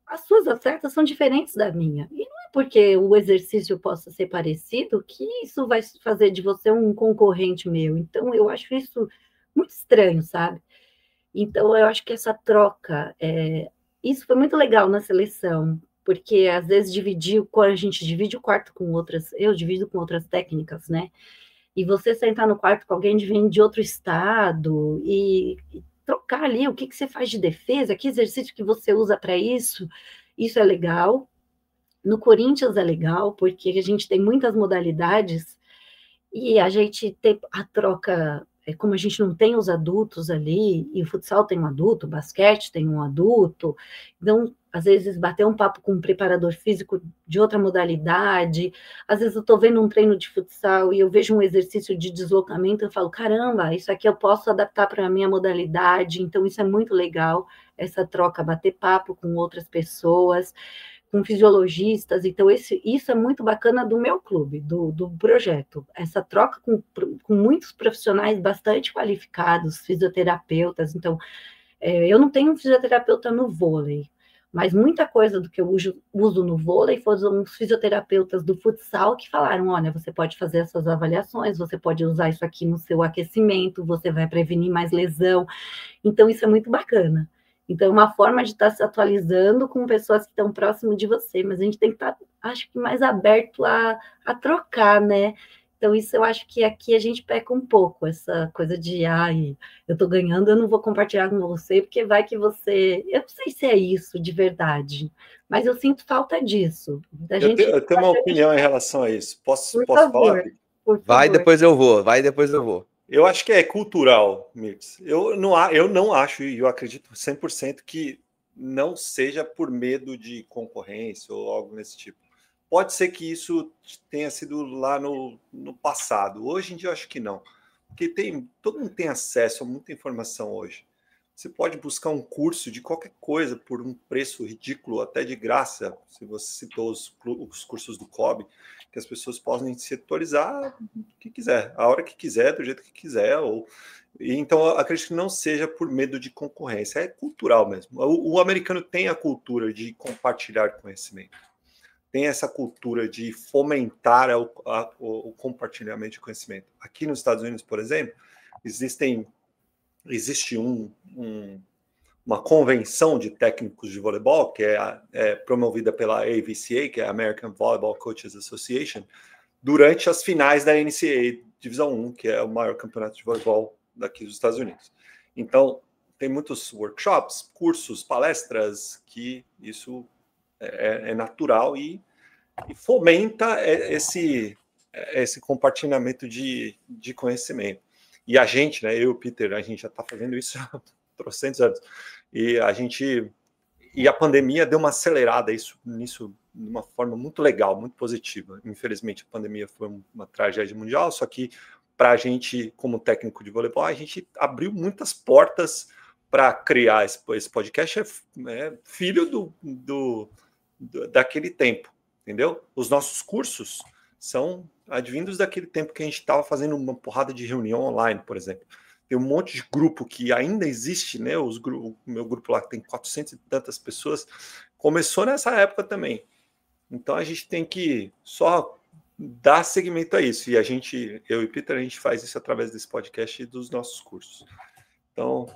As suas ofertas são diferentes da minha. E não é porque o exercício possa ser parecido que isso vai fazer de você um concorrente meu. Então, eu acho isso muito estranho, sabe? Então, eu acho que essa troca, isso foi muito legal na seleção, porque às vezes quando a gente divide o quarto com outras, eu divido com outras técnicas, né? E você sentar no quarto com alguém que vem de outro estado e trocar ali o que você faz de defesa, que exercício que você usa para isso é legal. No Corinthians é legal, porque a gente tem muitas modalidades e a gente tem a troca, como a gente não tem os adultos ali, e o futsal tem um adulto, o basquete tem um adulto, então, às vezes, bater um papo com um preparador físico de outra modalidade, às vezes eu estou vendo um treino de futsal e eu vejo um exercício de deslocamento, eu falo, caramba, isso aqui eu posso adaptar para a minha modalidade, então isso é muito legal, essa troca, bater papo com outras pessoas, com fisiologistas, então isso é muito bacana do meu clube, do projeto, essa troca com muitos profissionais bastante qualificados, fisioterapeutas, então, eu não tenho um fisioterapeuta no vôlei, Mas muita coisa do que eu uso no vôlei foram os fisioterapeutas do futsal que falaram, olha, você pode fazer essas avaliações, você pode usar isso aqui no seu aquecimento, você vai prevenir mais lesão. Então, isso é muito bacana. Então, é uma forma de estar se atualizando com pessoas que estão próximo de você, mas a gente tem que estar, acho que, mais aberto a trocar, né? Então, isso eu acho que aqui a gente peca um pouco, essa coisa de, ai, eu tô ganhando, eu não vou compartilhar com você, porque vai que você... Eu não sei se é isso de verdade, mas eu sinto falta disso. Eu tenho uma opinião em relação a isso. Posso falar? Por Vai, favor. depois eu vou. Eu acho que é cultural, Mirtz. Eu não acho, e eu acredito 100% que não seja por medo de concorrência ou algo nesse tipo. Pode ser que isso tenha sido lá no passado. Hoje em dia eu acho que não. Porque todo mundo tem acesso a muita informação hoje. Você pode buscar um curso de qualquer coisa por um preço ridículo, até de graça. Se você citou os cursos do COB, que as pessoas podem se atualizar o que quiser, a hora que quiser, do jeito que quiser. Então, eu acredito que não seja por medo de concorrência, é cultural mesmo. O americano tem a cultura de compartilhar conhecimento, tem essa cultura de fomentar o compartilhamento de conhecimento. Aqui nos Estados Unidos, por exemplo, existe uma convenção de técnicos de voleibol que é promovida pela AVCA, que é a American Volleyball Coaches Association, durante as finais da NCAA Divisão 1, que é o maior campeonato de voleibol daqui dos Estados Unidos. Então, tem muitos workshops, cursos, palestras, que isso é natural e fomenta esse compartilhamento de conhecimento. E a gente, né, eu e o Peter, a gente já está fazendo isso há 300 anos. E a pandemia deu uma acelerada nisso de uma forma muito legal, muito positiva. Infelizmente, a pandemia foi uma tragédia mundial, só que para a gente, como técnico de voleibol, a gente abriu muitas portas para criar esse podcast. É filho daquele tempo, entendeu? Os nossos cursos são advindos daquele tempo que a gente estava fazendo uma porrada de reunião online, por exemplo. Tem um monte de grupo que ainda existe, né? O meu grupo lá que tem 400 e tantas pessoas, começou nessa época também. Então a gente tem que só dar seguimento a isso. E eu e o Peter, a gente faz isso através desse podcast e dos nossos cursos. Então,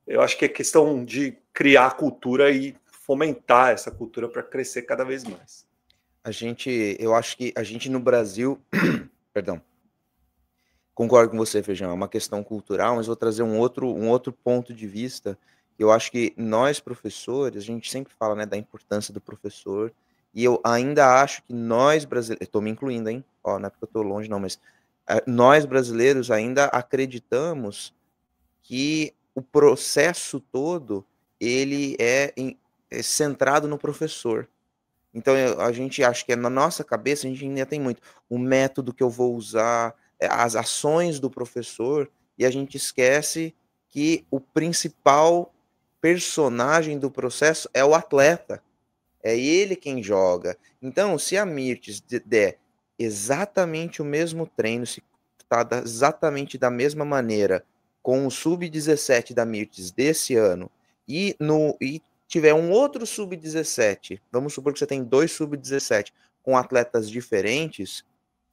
eu acho que é questão de criar cultura e fomentar essa cultura para crescer cada vez mais. Eu acho que a gente no Brasil, perdão, concordo com você, Feijão, é uma questão cultural, mas vou trazer um outro ponto de vista. Eu acho que nós, professores, a gente sempre fala, né, da importância do professor, e eu ainda acho que nós brasileiros, estou me incluindo, hein? Ó, não é porque eu estou longe, não, mas nós brasileiros ainda acreditamos que o processo todo, ele é centrado no professor. Então, a gente acha que na nossa cabeça, a gente ainda tem muito o método que eu vou usar, as ações do professor, e a gente esquece que o principal personagem do processo é o atleta. É ele quem joga. Então, se a Mirtz der exatamente o mesmo treino, se está exatamente da mesma maneira com o sub-17 da Mirtz desse ano e tiver um outro sub-17, vamos supor que você tem 2 sub-17 com atletas diferentes,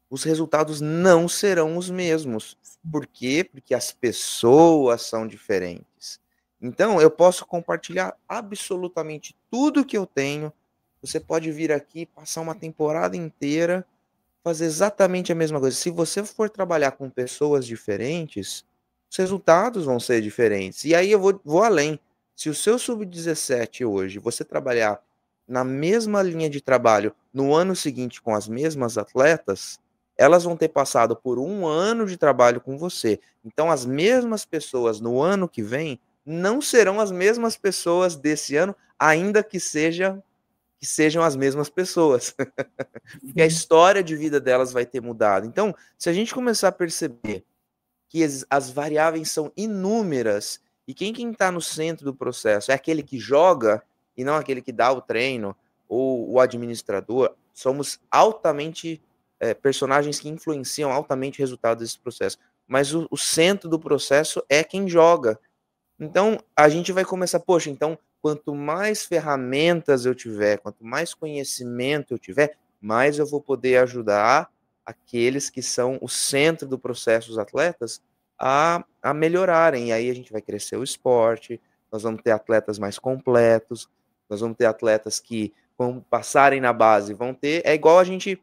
os resultados não serão os mesmos. Por quê? Porque as pessoas são diferentes. Então, eu posso compartilhar absolutamente tudo que eu tenho. Você pode vir aqui, passar uma temporada inteira, fazer exatamente a mesma coisa. Se você for trabalhar com pessoas diferentes, os resultados vão ser diferentes. E aí eu vou além. Se o seu sub-17 hoje, você trabalhar na mesma linha de trabalho no ano seguinte com as mesmas atletas, elas vão ter passado por 1 ano de trabalho com você. Então, as mesmas pessoas no ano que vem não serão as mesmas pessoas desse ano, ainda que sejam as mesmas pessoas. Porque a história de vida delas vai ter mudado. Então, se a gente começar a perceber que as variáveis são inúmeras, e quem está no centro do processo é aquele que joga e não aquele que dá o treino ou o administrador, somos altamente personagens que influenciam altamente o resultado desse processo. Mas o centro do processo é quem joga. Então, a gente vai começar, poxa, então quanto mais ferramentas eu tiver, quanto mais conhecimento eu tiver, mais eu vou poder ajudar aqueles que são o centro do processo, os atletas, a melhorarem. E aí a gente vai crescer o esporte, nós vamos ter atletas mais completos, nós vamos ter atletas que, quando passarem na base, vão ter... É igual a gente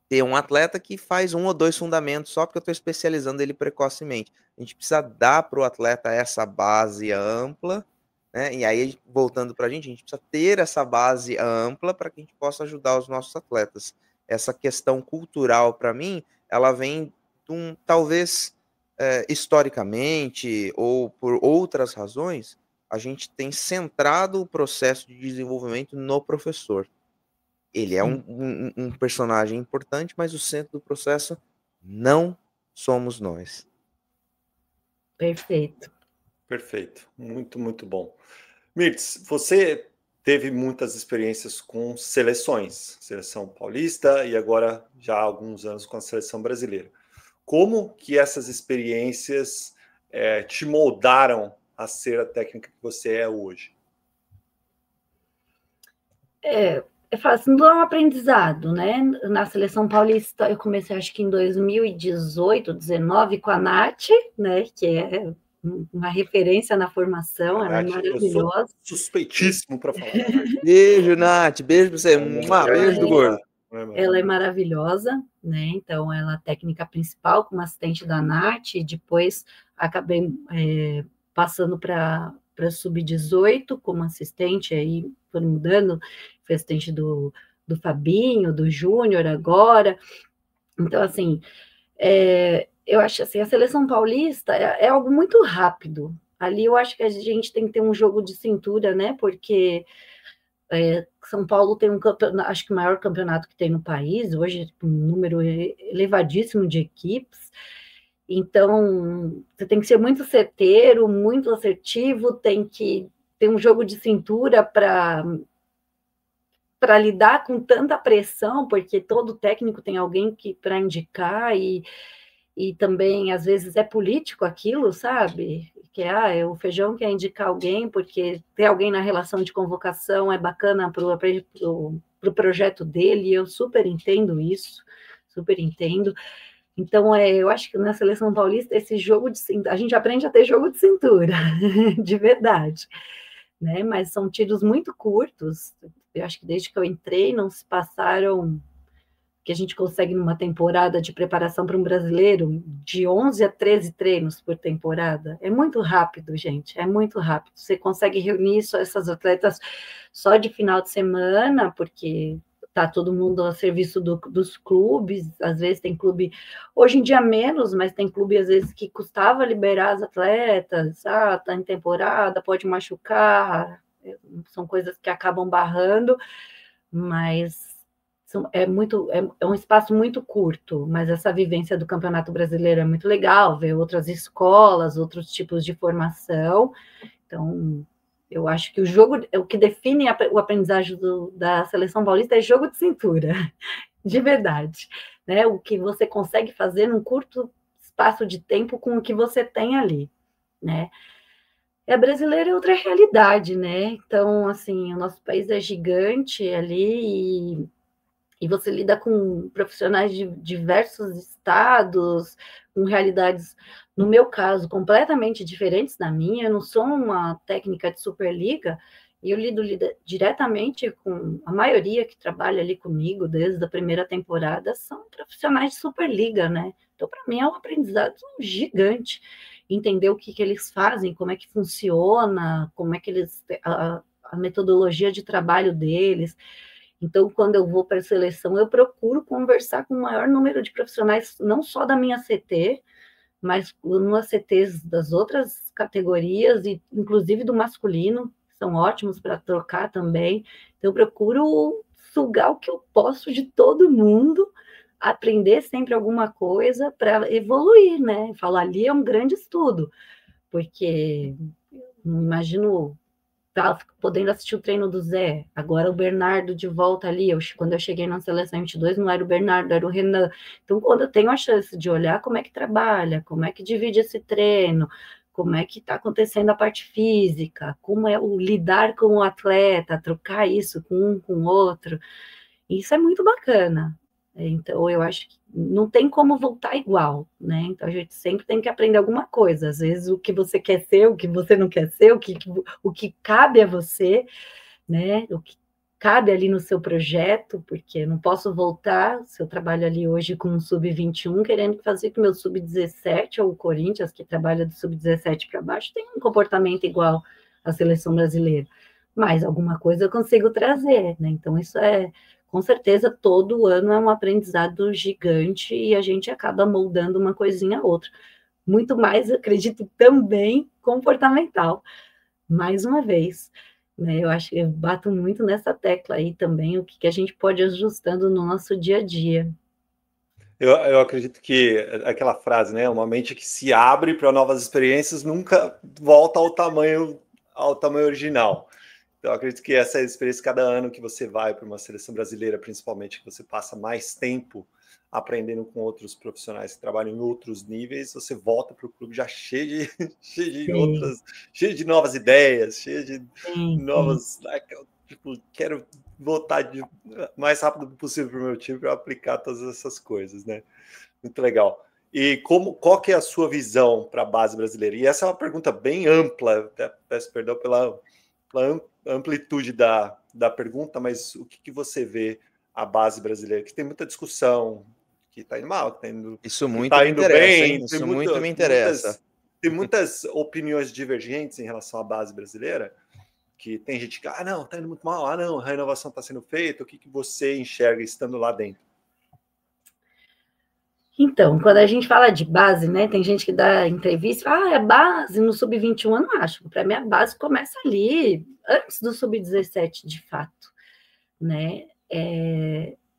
ter um atleta que faz 1 ou 2 fundamentos só porque eu estou especializando ele precocemente. A gente precisa dar para o atleta essa base ampla, né? E aí, voltando para a gente precisa ter essa base ampla para que a gente possa ajudar os nossos atletas. Essa questão cultural, para mim, ela vem de talvez historicamente ou por outras razões, a gente tem centrado o processo de desenvolvimento no professor. Ele é um personagem importante, mas o centro do processo não somos nós. Perfeito. Perfeito. Muito, muito bom. Mirtz, você teve muitas experiências com seleções, seleção paulista e agora já há alguns anos com a seleção brasileira. Como que essas experiências te moldaram a ser a técnica que você é hoje? Eu falo assim, não é um aprendizado, né? Na seleção paulista, eu comecei acho que em 2018, 19, com a Nath, né? Que é uma referência na formação, ela é maravilhosa. Eu sou suspeitíssimo para falar. Beijo, Nath, beijo para você. Beijo do gordo. Ela é maravilhosa, né? Então, ela é a técnica principal como assistente da Nath, e depois acabei passando para sub-18 como assistente, aí foi mudando, foi assistente do Fabinho, do Júnior agora. Então, assim, eu acho assim, a seleção paulista é algo muito rápido. Ali eu acho que a gente tem que ter um jogo de cintura, né? Porque São Paulo tem acho que o maior campeonato que tem no país, hoje um número elevadíssimo de equipes. Então, você tem que ser muito certeiro, muito assertivo, tem que ter um jogo de cintura para lidar com tanta pressão, porque todo técnico tem alguém para indicar e também, às vezes, é político aquilo, sabe? Que o Feijão quer indicar alguém porque ter alguém na relação de convocação é bacana para o projeto dele, e eu super entendo isso, super entendo. Então, eu acho que na seleção paulista, esse jogo de cintura, a gente aprende a ter jogo de cintura, de verdade, né? Mas são tiros muito curtos. Eu acho que desde que eu entrei, não se passaram, que a gente consegue numa temporada de preparação para um brasileiro, de 11 a 13 treinos por temporada. É muito rápido, gente, é muito rápido. Você consegue reunir essas atletas só de final de semana, porque tá todo mundo a serviço dos clubes, às vezes tem clube, hoje em dia menos, mas tem clube às vezes que custava liberar as atletas, tá em temporada, pode machucar, são coisas que acabam barrando, mas é um espaço muito curto, mas essa vivência do Campeonato Brasileiro é muito legal, ver outras escolas, outros tipos de formação. Então, eu acho que o que define o aprendizagem da seleção paulista é jogo de cintura, de verdade, né? O que você consegue fazer num curto espaço de tempo com o que você tem ali, né? A brasileira é outra realidade, né? Então, assim, o nosso país é gigante ali e você lida com profissionais de diversos estados, com realidades, no meu caso, completamente diferentes da minha. Eu não sou uma técnica de Superliga, e eu lido diretamente com a maioria que trabalha ali comigo desde a primeira temporada, são profissionais de Superliga, né? Então, para mim, é um aprendizado gigante. Entender o que eles fazem, como é que funciona, como é que a metodologia de trabalho deles. Então, quando eu vou para a seleção, eu procuro conversar com o maior número de profissionais, não só da minha CT, mas nas CTs das outras categorias, e inclusive do masculino, que são ótimos para trocar também. Então, eu procuro sugar o que eu posso de todo mundo, aprender sempre alguma coisa para evoluir, né? Eu falo, ali é um grande estudo, porque não imagino podendo assistir o treino do Zé, agora o Bernardo de volta ali, quando eu cheguei na seleção 22, não era o Bernardo, era o Renan. Então, quando eu tenho a chance de olhar como é que trabalha, como é que divide esse treino, como é que está acontecendo a parte física, como é o lidar com o atleta, trocar isso com um, com o outro. Isso é muito bacana. Então, eu acho que não tem como voltar igual, né? Então, a gente sempre tem que aprender alguma coisa. Às vezes, o que você quer ser, o que você não quer ser, o que cabe a você, né? O que cabe ali no seu projeto, porque eu não posso voltar, se eu trabalho ali hoje com um sub-21, querendo fazer com o meu sub-17, ou o Corinthians, que trabalha do sub-17 para baixo, tem um comportamento igual à seleção brasileira. Mas alguma coisa eu consigo trazer, né? Então, isso com certeza, todo ano é um aprendizado gigante e a gente acaba moldando uma coisinha a outra. Muito mais, eu acredito, também comportamental. Mais uma vez, né? Eu acho que eu bato muito nessa tecla aí também, o que a gente pode ir ajustando no nosso dia a dia. Eu acredito que aquela frase, né? Uma mente que se abre para novas experiências nunca volta ao tamanho original. Então, eu acredito que essa experiência, cada ano que você vai para uma seleção brasileira, principalmente, que você passa mais tempo aprendendo com outros profissionais que trabalham em outros níveis, você volta para o clube já cheio de novas ideias, cheio de novas... Tipo, quero voltar o mais rápido possível para o meu time para aplicar todas essas coisas, né? Muito legal. E qual que é a sua visão para a base brasileira? E essa é uma pergunta bem ampla, até peço perdão pela amplitude da pergunta, mas o que você vê a base brasileira? Que tem muita discussão, que está indo mal, que está indo, Isso muito tá me indo interessa, bem, hein? Isso muito me interessa. Tem muitas opiniões divergentes em relação à base brasileira, que tem gente que, não, está indo muito mal, não, a renovação está sendo feita, o que você enxerga estando lá dentro? Então, quando a gente fala de base, né, tem gente que dá entrevista e fala, é base no sub-21, eu não acho. Para mim, a base começa ali, antes do sub-17, de fato, né?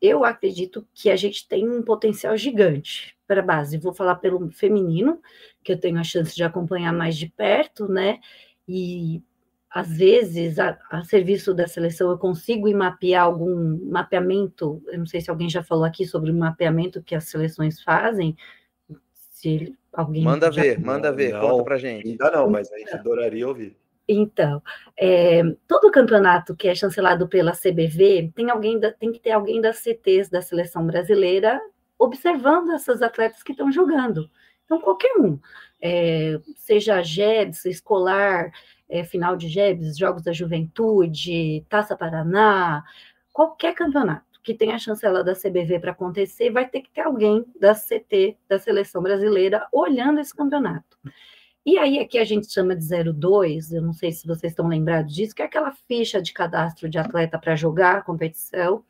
Eu acredito que a gente tem um potencial gigante para a base. Vou falar pelo feminino, que eu tenho a chance de acompanhar mais de perto, né? E às vezes, a serviço da seleção, eu consigo mapear algum mapeamento, eu não sei se alguém já falou aqui sobre o mapeamento que as seleções fazem, se alguém... Manda ver, conta pra gente. Ainda não, mas a gente adoraria ouvir. Então, todo campeonato que é chancelado pela CBV, tem que ter alguém das CTs da seleção brasileira observando essas atletas que estão jogando. Então, qualquer um, seja GEBS, escolar, final de GEBS, Jogos da Juventude, Taça Paraná, qualquer campeonato que tenha a chancela da CBV para acontecer, vai ter que ter alguém da CT, da seleção brasileira, olhando esse campeonato. E aí, aqui a gente chama de 02, eu não sei se vocês estão lembrados disso, que é aquela ficha de cadastro de atleta para jogar a competição.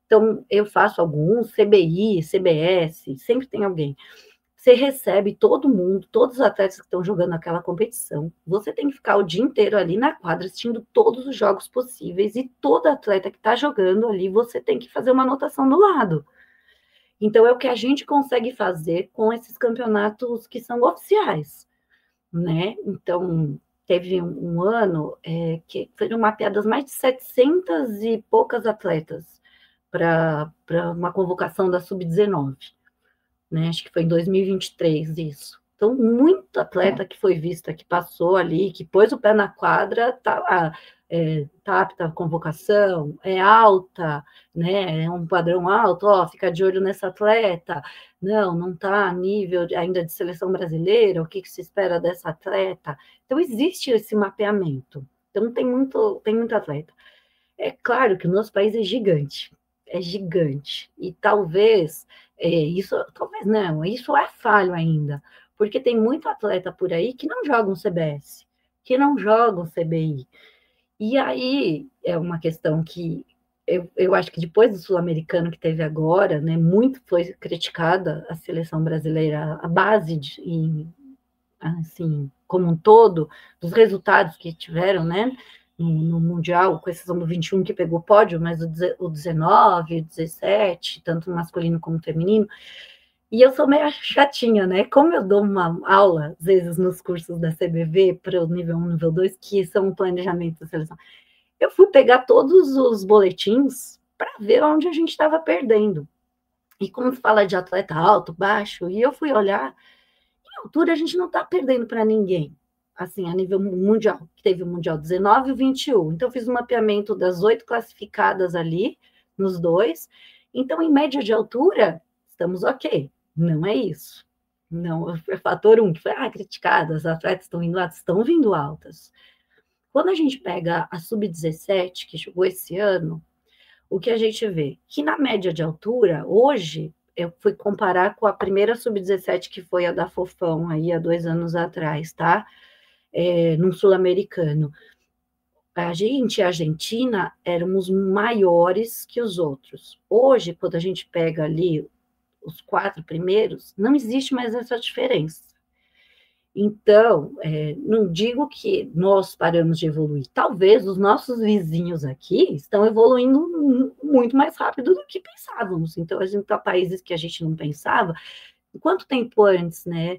Então, eu faço alguns, CBI, CBS, sempre tem alguém. Você recebe todo mundo, todos os atletas que estão jogando aquela competição. Você tem que ficar o dia inteiro ali na quadra, assistindo todos os jogos possíveis, e todo atleta que está jogando ali, você tem que fazer uma anotação do lado. Então, é o que a gente consegue fazer com esses campeonatos que são oficiais, né? Então, teve um ano que foram mapeadas mais de 700 e poucas atletas para uma convocação da Sub-19, né? Acho que foi em 2023 isso. Então, muito atleta que foi vista, que passou ali, que pôs o pé na quadra, tá apta à convocação, é alta, né? É um padrão alto, fica de olho nessa atleta. Não está a nível ainda de seleção brasileira, o que se espera dessa atleta. Então, existe esse mapeamento. Então, tem muito atleta. É claro que o nosso país é gigante, e talvez isso é falho ainda, porque tem muito atleta por aí que não jogam CBS, que não jogam CBI. E aí é uma questão que eu acho que depois do Sul-Americano que teve agora, né, muito foi criticada a seleção brasileira, a base, assim, como um todo, dos resultados que tiveram, né, no Mundial, com exceção do 21 que pegou pódio, mas o 19, o 17, tanto masculino como feminino. E eu sou meio chatinha, né? Como eu dou uma aula, às vezes, nos cursos da CBV, para o nível 1, nível 2, que são o planejamento da seleção, eu fui pegar todos os boletins para ver onde a gente estava perdendo. E como fala de atleta alto, baixo, e eu fui olhar, em altura a gente não está perdendo para ninguém. assim, a nível mundial, que teve o Mundial 19 e o 21. Então, eu fiz um mapeamento das 8 classificadas ali, nos dois. Então, em média de altura, estamos ok. Não é isso. Não, é fator 1, que foi criticado, as atletas estão vindo altas. Quando a gente pega a Sub-17, que chegou esse ano, o que a gente vê? Que na média de altura, hoje, eu fui comparar com a primeira Sub-17, que foi a da Fofão, aí há 2 anos atrás, tá? No Sul-Americano. A gente, a Argentina, éramos maiores que os outros. Hoje, quando a gente pega ali os 4 primeiros, não existe mais essa diferença. Então, não digo que nós paramos de evoluir. Talvez os nossos vizinhos aqui estão evoluindo muito mais rápido do que pensávamos. Então, a gente está países que a gente não pensava. Quanto tempo antes, né?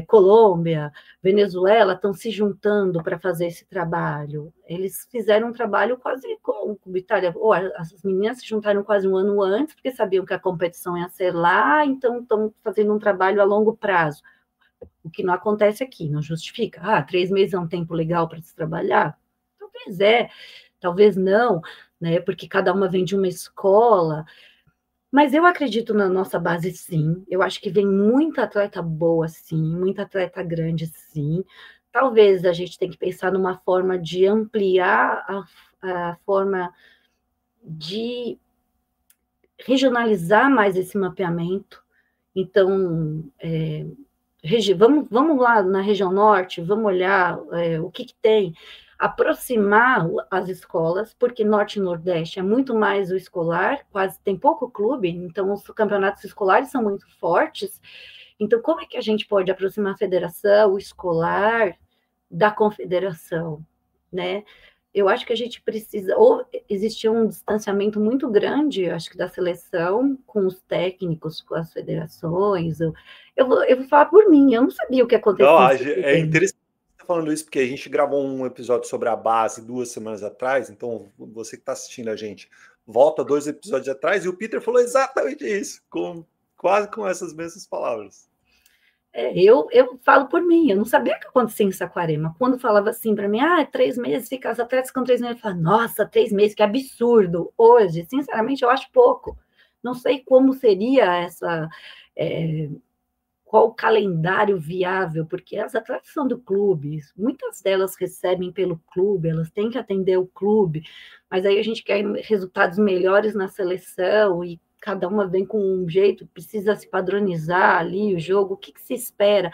Colômbia, Venezuela estão se juntando para fazer esse trabalho. Eles fizeram um trabalho quase como Itália. As meninas se juntaram quase um ano antes, porque sabiam que a competição ia ser lá, então estão fazendo um trabalho a longo prazo. O que não acontece aqui, não justifica. 3 meses é um tempo legal para se trabalhar? Talvez não, né? Porque cada uma vem de uma escola. Mas eu acredito na nossa base, sim. Eu acho que vem muita atleta boa, sim, muita atleta grande, sim. Talvez a gente tenha que pensar numa forma de ampliar a forma de regionalizar mais esse mapeamento. Então, vamos lá na região norte, vamos olhar o que tem, aproximar as escolas, porque norte e nordeste é muito mais o escolar, quase tem pouco clube, então os campeonatos escolares são muito fortes. Então, como é que a gente pode aproximar a federação, o escolar, da confederação, né? Eu acho que a gente precisa, ou existia um distanciamento muito grande, acho que da seleção, com os técnicos, com as federações. Eu vou falar por mim, eu não sabia o que acontecia. É interessante você falando isso, porque a gente gravou um episódio sobre a base 2 semanas atrás, então você que está assistindo a gente, volta 2 episódios atrás, e o Peter falou exatamente isso, quase com essas mesmas palavras. Eu falo por mim, eu não sabia o que acontecia em Saquarema. Quando falava assim para mim, 3 meses, fica as atletas com 3 meses, eu falava, nossa, 3 meses, que absurdo. Hoje, sinceramente, eu acho pouco. Não sei como seria qual o calendário viável, porque as atletas são do clube, muitas delas recebem pelo clube, elas têm que atender o clube, mas aí a gente quer resultados melhores na seleção e cada uma vem com um jeito, precisa se padronizar ali o jogo, o que se espera.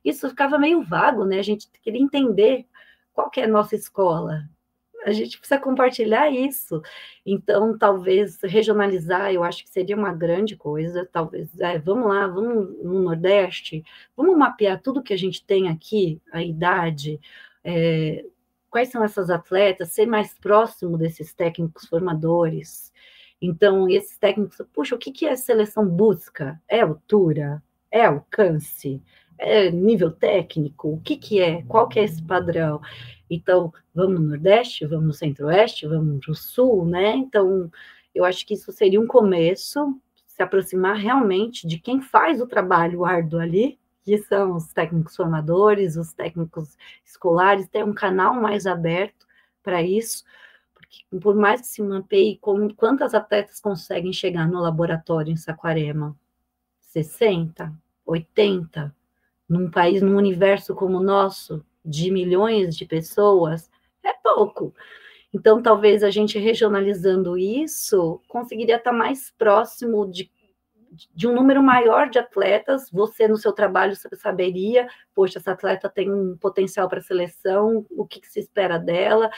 Isso ficava meio vago, né? A gente queria entender qual que é a nossa escola. A gente precisa compartilhar isso. Então, talvez regionalizar, eu acho que seria uma grande coisa. Talvez, vamos lá, vamos no Nordeste, vamos mapear tudo que a gente tem aqui, a idade, quais são essas atletas, ser mais próximo desses técnicos formadores. Então, esses técnicos, puxa, o que a seleção busca? É altura? É alcance? É nível técnico? O que é? Qual que é esse padrão? Então, vamos no Nordeste, vamos no Centro-Oeste, vamos para o Sul, né? Então, eu acho que isso seria um começo, se aproximar realmente de quem faz o trabalho árduo ali, que são os técnicos formadores, os técnicos escolares, ter um canal mais aberto para isso, porque por mais que se mapeie, quantas atletas conseguem chegar no laboratório em Saquarema? 60? 80? Num país, num universo como o nosso, de milhões de pessoas, é pouco. Então, talvez a gente regionalizando isso, conseguiria estar mais próximo de um número maior de atletas. Você, no seu trabalho, saberia, poxa, essa atleta tem um potencial para a seleção, o que se espera dela,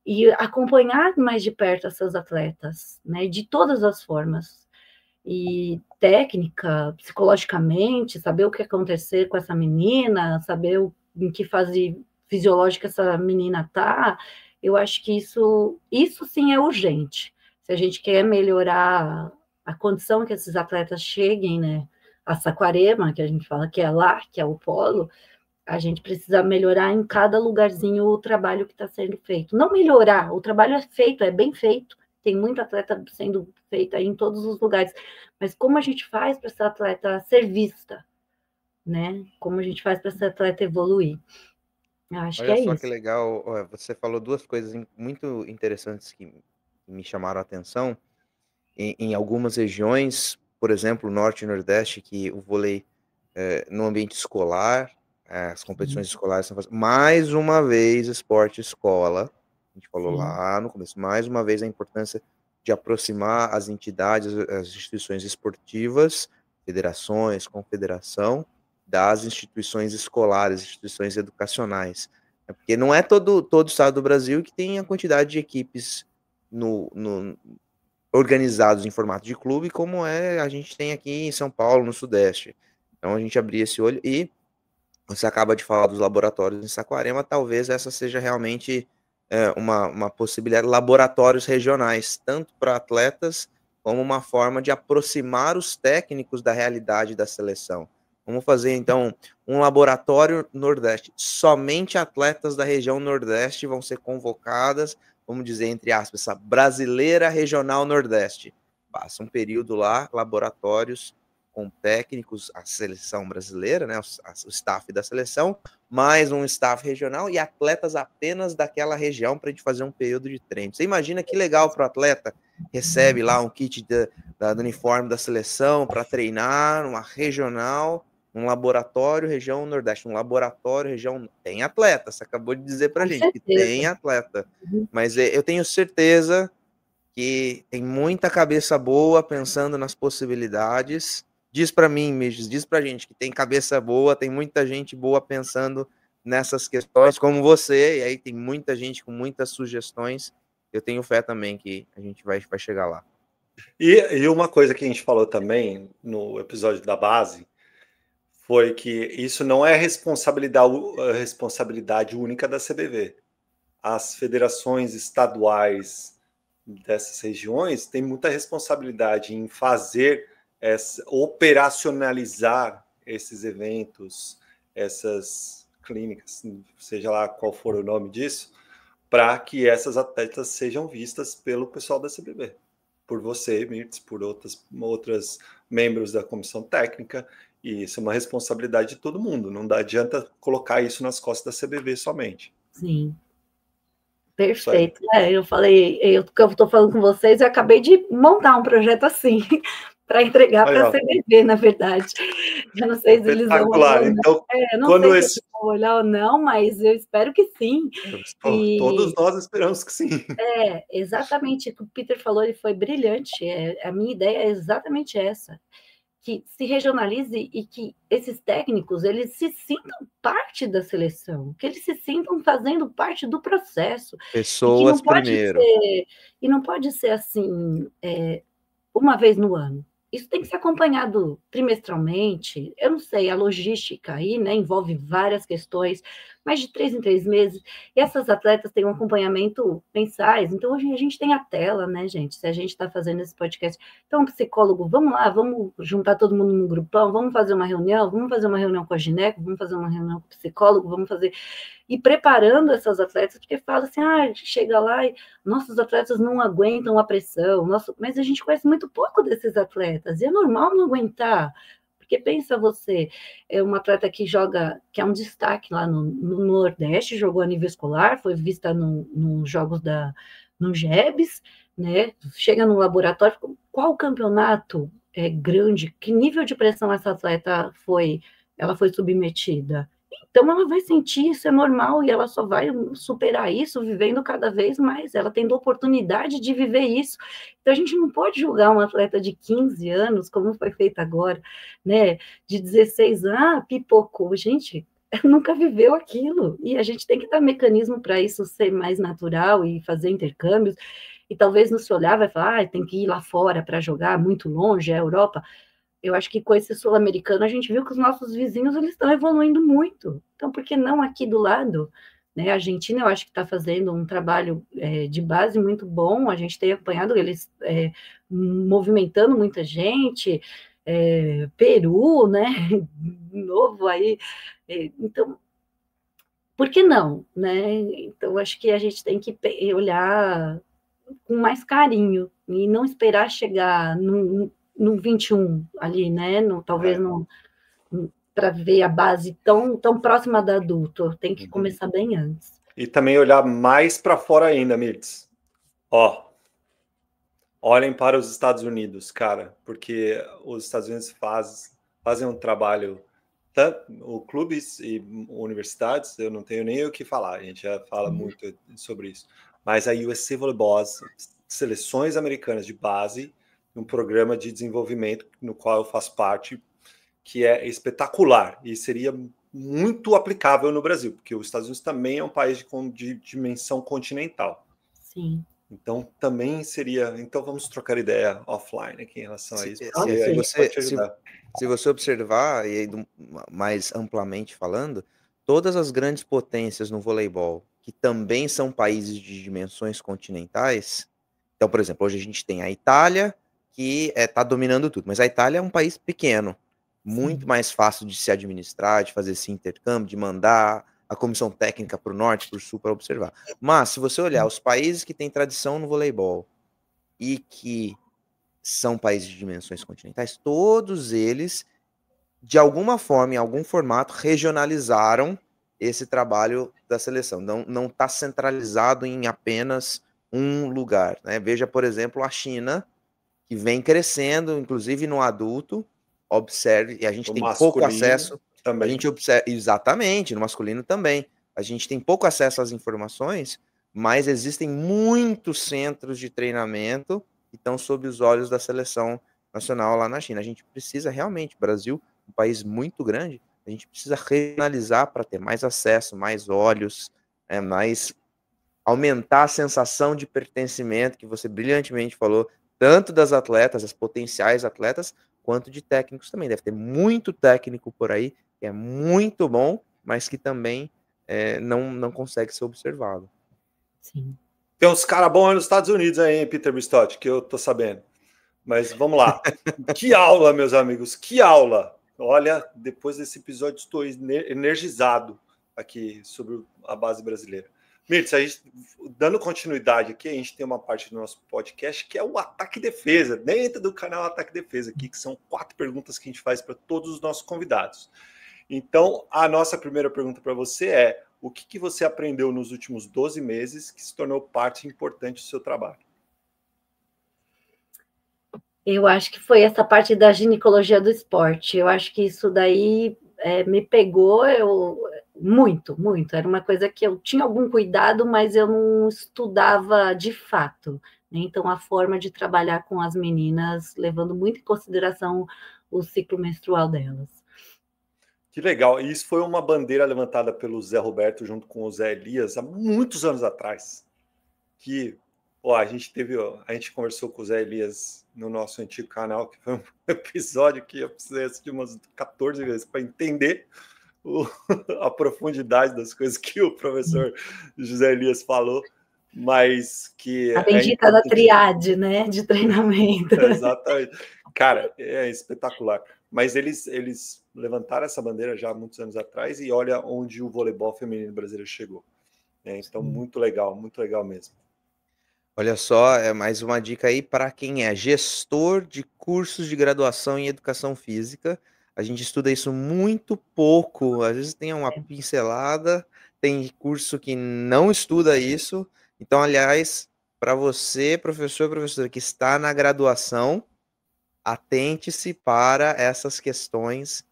e acompanhar mais de perto essas atletas, né, de todas as formas. E técnica, psicologicamente, saber o que acontecer com essa menina, saber em que fase fisiológica essa menina está, eu acho que isso sim é urgente. Se a gente quer melhorar a condição que esses atletas cheguem, né, a Saquarema, que a gente fala que é lá, que é o polo, a gente precisa melhorar em cada lugarzinho o trabalho que está sendo feito. Não melhorar, o trabalho é feito, é bem feito, tem muita atleta sendo feita aí em todos os lugares, mas como a gente faz para essa atleta ser vista, né? Como a gente faz para essa atleta evoluir? Eu acho que Olha é só que isso. legal, você falou duas coisas muito interessantes que me chamaram a atenção. Em algumas regiões, por exemplo, Norte e Nordeste, que o vôlei no ambiente escolar, as competições escolares são mais uma vez esporte escola. A gente falou Sim, lá no começo, mais uma vez a importância de aproximar as entidades, as instituições esportivas, federações, confederação, das instituições escolares, instituições educacionais. Porque não é todo estado do Brasil que tem a quantidade de equipes organizados em formato de clube, como a gente tem aqui em São Paulo, no Sudeste. Então a gente abria esse olho e você acaba de falar dos laboratórios em Saquarema, talvez essa seja realmente uma possibilidade, laboratórios regionais, tanto para atletas como uma forma de aproximar os técnicos da realidade da seleção. Vamos fazer então um laboratório Nordeste. Somente atletas da região Nordeste vão ser convocadas, vamos dizer, entre aspas, essa brasileira regional Nordeste. Passa um período lá, laboratórios com técnicos, a seleção brasileira, né, o staff da seleção, mais um staff regional e atletas apenas daquela região para a gente fazer um período de treino. Você imagina que legal para o atleta, recebe lá um kit do uniforme da seleção para treinar, uma regional, um laboratório região Nordeste, um laboratório região... Tem atleta, você acabou de dizer para a com gente que tem certeza. atleta, mas eu tenho certeza que tem muita cabeça boa pensando nas possibilidades. Diz para mim, Miges, diz para a gente que tem cabeça boa, tem muita gente boa pensando nessas questões, como você, e aí tem muita gente com muitas sugestões. Eu tenho fé também que a gente vai chegar lá. E uma coisa que a gente falou também no episódio da base foi que isso não é responsabilidade única da CBV. As federações estaduais dessas regiões têm muita responsabilidade em operacionalizar esses eventos, essas clínicas, seja lá qual for o nome disso, para que essas atletas sejam vistas pelo pessoal da CBV, por você, Mirtz, por outras membros da comissão técnica, e isso é uma responsabilidade de todo mundo, não adianta colocar isso nas costas da CBV somente. Sim. Isso aí. Perfeito. Eu falei, eu estou falando com vocês, eu acabei de montar um projeto assim, para entregar para a CBV, na verdade. Eu não sei se eles vão olhar ou não. Então, Eu não sei se eles vão olhar ou não, mas eu espero que sim. Todos nós esperamos que sim. Exatamente o que o Peter falou, ele foi brilhante. A minha ideia é exatamente essa. Que se regionalize e que esses técnicos eles se sintam parte da seleção, que eles se sintam fazendo parte do processo. Pessoas primeiro. E não pode ser assim, uma vez no ano. Isso tem que ser acompanhado trimestralmente. Eu não sei, a logística aí, né, envolve várias questões, mas de 3 em 3 meses. E essas atletas têm um acompanhamento mensais. Então, hoje a gente tem a tela, né, gente? Se a gente está fazendo esse podcast. Então, psicólogo, vamos lá, vamos juntar todo mundo num grupão, vamos fazer uma reunião com a gineco, vamos fazer uma reunião com o psicólogo, vamos fazer... E preparando essas atletas, porque fala assim, chega lá e nossos atletas não aguentam a pressão, mas a gente conhece muito pouco desses atletas, e é normal não aguentar, porque pensa você, é uma atleta que joga, que é um destaque lá no Nordeste, jogou a nível escolar, foi vista nos jogos no GEBS, né? Chega no laboratório, qual campeonato grande, que nível de pressão essa atleta ela foi submetida? Então, ela vai sentir, isso é normal, e ela só vai superar isso vivendo cada vez mais, ela tendo oportunidade de viver isso. Então, a gente não pode julgar um atleta de 15 anos, como foi feito agora, né? De 16 anos, pipocou. Gente, nunca viveu aquilo, e a gente tem que dar mecanismo para isso ser mais natural e fazer intercâmbios, e talvez não se olhar, vai falar, tem que ir lá fora para jogar, muito longe, a Europa. Eu acho que com esse sul-americano a gente viu que os nossos vizinhos eles estão evoluindo muito. Então, por que não aqui do lado? Né? A Argentina, eu acho que está fazendo um trabalho de base muito bom. A gente tem acompanhado eles movimentando muita gente. Peru, né? Novo aí. Então, por que não? Né? Então, acho que a gente tem que olhar com mais carinho e não esperar chegar no 21 ali, né? Talvez para ver a base tão próxima do adulto. Tem que começar bem antes. E também olhar mais para fora ainda, Mirtz. Olhem para os Estados Unidos, cara, porque os Estados Unidos fazem um trabalho, tanto clubes e universidades, eu não tenho nem o que falar, a gente já fala muito sobre isso, mas a USA Volleyball, as seleções americanas de base, um programa de desenvolvimento no qual eu faço parte, que é espetacular e seria muito aplicável no Brasil, porque os Estados Unidos também é um país de dimensão continental. Sim. Então, também seria... Então, vamos trocar ideia offline aqui em relação a isso. Se você observar, e aí, mais amplamente falando, todas as grandes potências no voleibol, que também são países de dimensões continentais... Então, por exemplo, hoje a gente tem a Itália, que está dominando tudo. Mas a Itália é um país pequeno, muito mais fácil de se administrar, de fazer esse intercâmbio, de mandar a comissão técnica para o norte, para o sul, para observar. Mas, se você olhar os países que têm tradição no voleibol e que são países de dimensões continentais, todos eles, de alguma forma, em algum formato, regionalizaram esse trabalho da seleção. Não está centralizado em apenas um lugar, né? Veja, por exemplo, a China, que vem crescendo, inclusive no adulto, observe, e a gente tem pouco acesso... Também. A gente observa, exatamente, no masculino também. A gente tem pouco acesso às informações, mas existem muitos centros de treinamento que estão sob os olhos da seleção nacional lá na China. A gente precisa realmente, Brasil, um país muito grande, a gente precisa regionalizar para ter mais acesso, mais olhos, mais aumentar a sensação de pertencimento que você brilhantemente falou, tanto das atletas, as potenciais atletas, quanto de técnicos também. Deve ter muito técnico por aí, que é muito bom, mas que também não consegue ser observado. Sim. Tem uns caras bons nos Estados Unidos aí, hein, Peter Bistott, que eu tô sabendo. Mas vamos lá. Que aula, meus amigos, que aula! Olha, depois desse episódio estou energizado aqui sobre a base brasileira. Mirtz, a gente, dando continuidade aqui, a gente tem uma parte do nosso podcast que é o Ataque e Defesa, dentro do canal Ataque e Defesa aqui, que são 4 perguntas que a gente faz para todos os nossos convidados. Então, a nossa primeira pergunta para você é: o que você aprendeu nos últimos 12 meses que se tornou parte importante do seu trabalho? Eu acho que foi essa parte da ginecologia do esporte. Eu acho que isso daí me pegou muito. Era uma coisa que eu tinha algum cuidado, mas eu não estudava de fato. Né? Então, a forma de trabalhar com as meninas, levando muito em consideração o ciclo menstrual delas. Que legal. E isso foi uma bandeira levantada pelo Zé Roberto junto com o Zé Elias há muitos anos atrás. Que a gente conversou com o Zé Elias no nosso antigo canal, que foi um episódio que eu precisei assistir umas 14 vezes para entender a profundidade das coisas que o professor José Elias falou, mas que... A bendita da triade, né, de treinamento. Exatamente. Cara, é espetacular. Mas eles levantaram essa bandeira já há muitos anos atrás e olha onde o voleibol feminino brasileiro chegou. Então, muito legal mesmo. Olha só, mais uma dica aí para quem é gestor de cursos de graduação em educação física. A gente estuda isso muito pouco, às vezes tem uma pincelada, tem curso que não estuda isso. Então, aliás, para você, professor e professora que está na graduação, atente-se para essas questões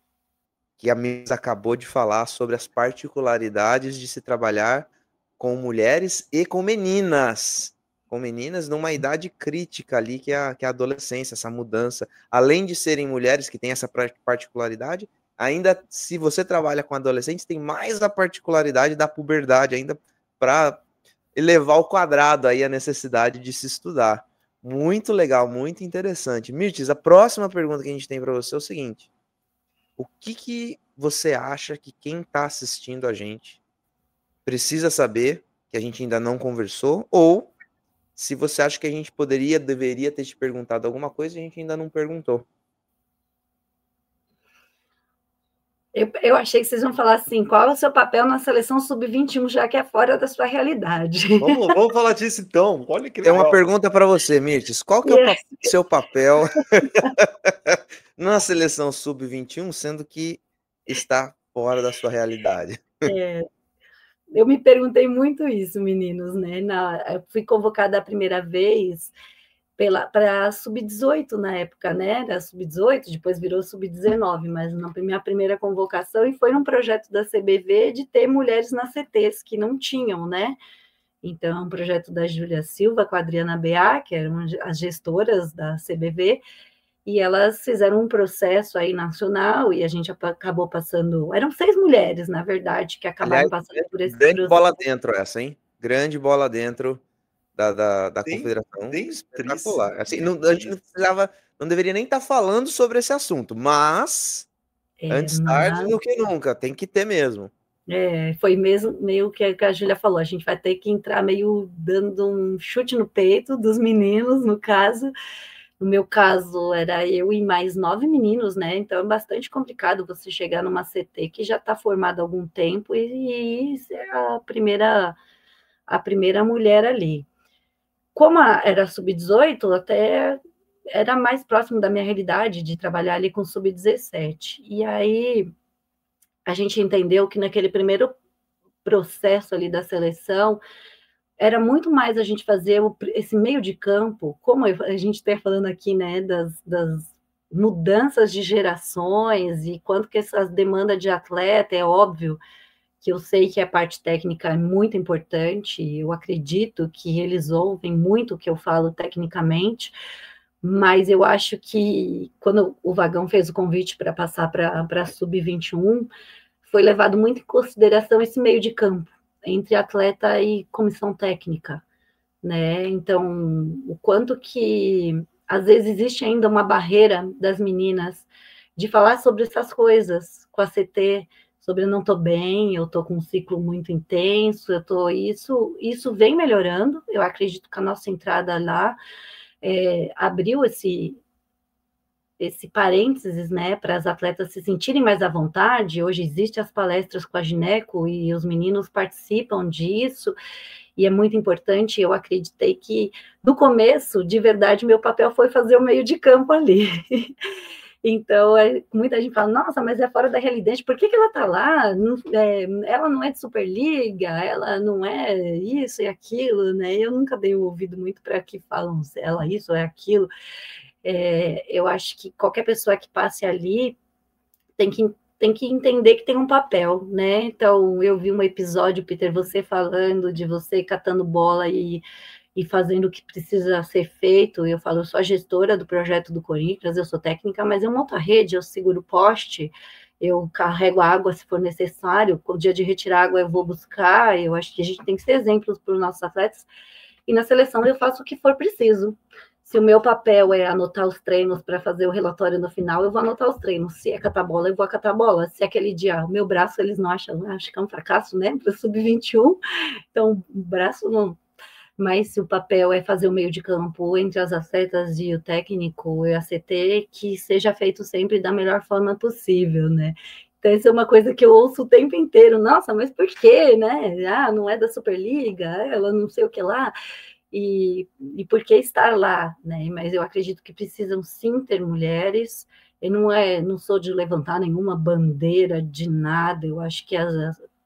que a Miss acabou de falar sobre as particularidades de se trabalhar com mulheres e com meninas numa idade crítica ali, que é a adolescência, essa mudança. Além de serem mulheres que têm essa particularidade, ainda se você trabalha com adolescentes, tem mais a particularidade da puberdade, ainda para elevar ao quadrado aí a necessidade de se estudar. Muito legal, muito interessante. Mirtz, a próxima pergunta que a gente tem para você é o seguinte: o que você acha que quem está assistindo a gente precisa saber, que a gente ainda não conversou, ou se você acha que a gente deveria ter te perguntado alguma coisa e a gente ainda não perguntou? Eu achei que vocês iam falar assim: qual é o seu papel na seleção sub-21, já que é fora da sua realidade? Vamos falar disso então. Olha que legal. Tem uma pergunta para você, Mirtz. Qual que é o seu papel na seleção sub-21, sendo que está fora da sua realidade. Eu me perguntei muito isso, meninos, né? Eu fui convocada a primeira vez para sub-18 na época, né? Era sub-18, depois virou sub-19, mas na minha primeira convocação, e foi num projeto da CBV de ter mulheres nas CTs que não tinham, né? Então, um projeto da Júlia Silva com a Adriana Beá, que eram as gestoras da CBV, e elas fizeram um processo aí nacional, e a gente acabou passando... Eram 6 mulheres, na verdade, que acabaram passando por esse processo. Grande bola dentro essa, hein? Grande bola dentro da confederação. Espetacular. Assim, a gente não precisava, não deveria nem estar falando sobre esse assunto, mas antes tarde do que nunca, tem que ter mesmo. Foi mesmo meio que a Júlia falou, a gente vai ter que entrar meio dando um chute no peito dos meninos, no caso. No meu caso, era eu e mais 9 meninos, né? Então, é bastante complicado você chegar numa CT que já está formada há algum tempo e ser a primeira mulher ali. Como era sub-18, até era mais próximo da minha realidade de trabalhar ali com sub-17. E aí a gente entendeu que naquele primeiro processo ali da seleção era muito mais a gente fazer esse meio de campo, como a gente está falando aqui, né, das mudanças de gerações e quanto que essas demandas de atleta, é óbvio que eu sei que a parte técnica é muito importante, eu acredito que eles ouvem muito o que eu falo tecnicamente, mas eu acho que quando o Vagão fez o convite para passar para sub-21, foi levado muito em consideração esse meio de campo, entre atleta e comissão técnica, né? Então, o quanto que, às vezes, existe ainda uma barreira das meninas de falar sobre essas coisas com a CT, sobre eu não estou bem, eu estou com um ciclo muito intenso, isso vem melhorando, eu acredito que a nossa entrada lá abriu esse parênteses, né, para as atletas se sentirem mais à vontade. Hoje existem as palestras com a gineco e os meninos participam disso, e é muito importante. Eu acreditei que, no começo, de verdade, meu papel foi fazer o meio de campo ali. Então, muita gente fala, nossa, mas é fora da realidade, por que ela está lá? Ela não é de Superliga, ela não é isso e aquilo, né? Eu nunca dei ouvido muito para que falam se ela isso ou é aquilo. Eu acho que qualquer pessoa que passe ali tem que entender que tem um papel, né? Então, eu vi um episódio, Peter, você falando de você catando bola e fazendo o que precisa ser feito. Eu falo, eu sou a gestora do projeto do Corinthians, eu sou técnica, mas eu monto a rede, eu seguro o poste, eu carrego água se for necessário, o dia de retirar água eu vou buscar. Eu acho que a gente tem que ser exemplos para os nossos atletas, e na seleção eu faço o que for preciso. Se o meu papel é anotar os treinos para fazer o relatório no final, eu vou anotar os treinos. Se é catar bola, eu vou catar bola. Se aquele dia o meu braço, eles não acham, acho que é um fracasso, né? Para o sub-21, então o braço não. Mas se o papel é fazer o meio de campo entre as atletas e o técnico e a CT, que seja feito sempre da melhor forma possível, né? Então, isso é uma coisa que eu ouço o tempo inteiro. Nossa, mas por quê, né? Não é da Superliga, ela não sei o que lá. E por que estar lá, né? Mas eu acredito que precisam sim ter mulheres. Eu não sou de levantar nenhuma bandeira de nada. Eu acho que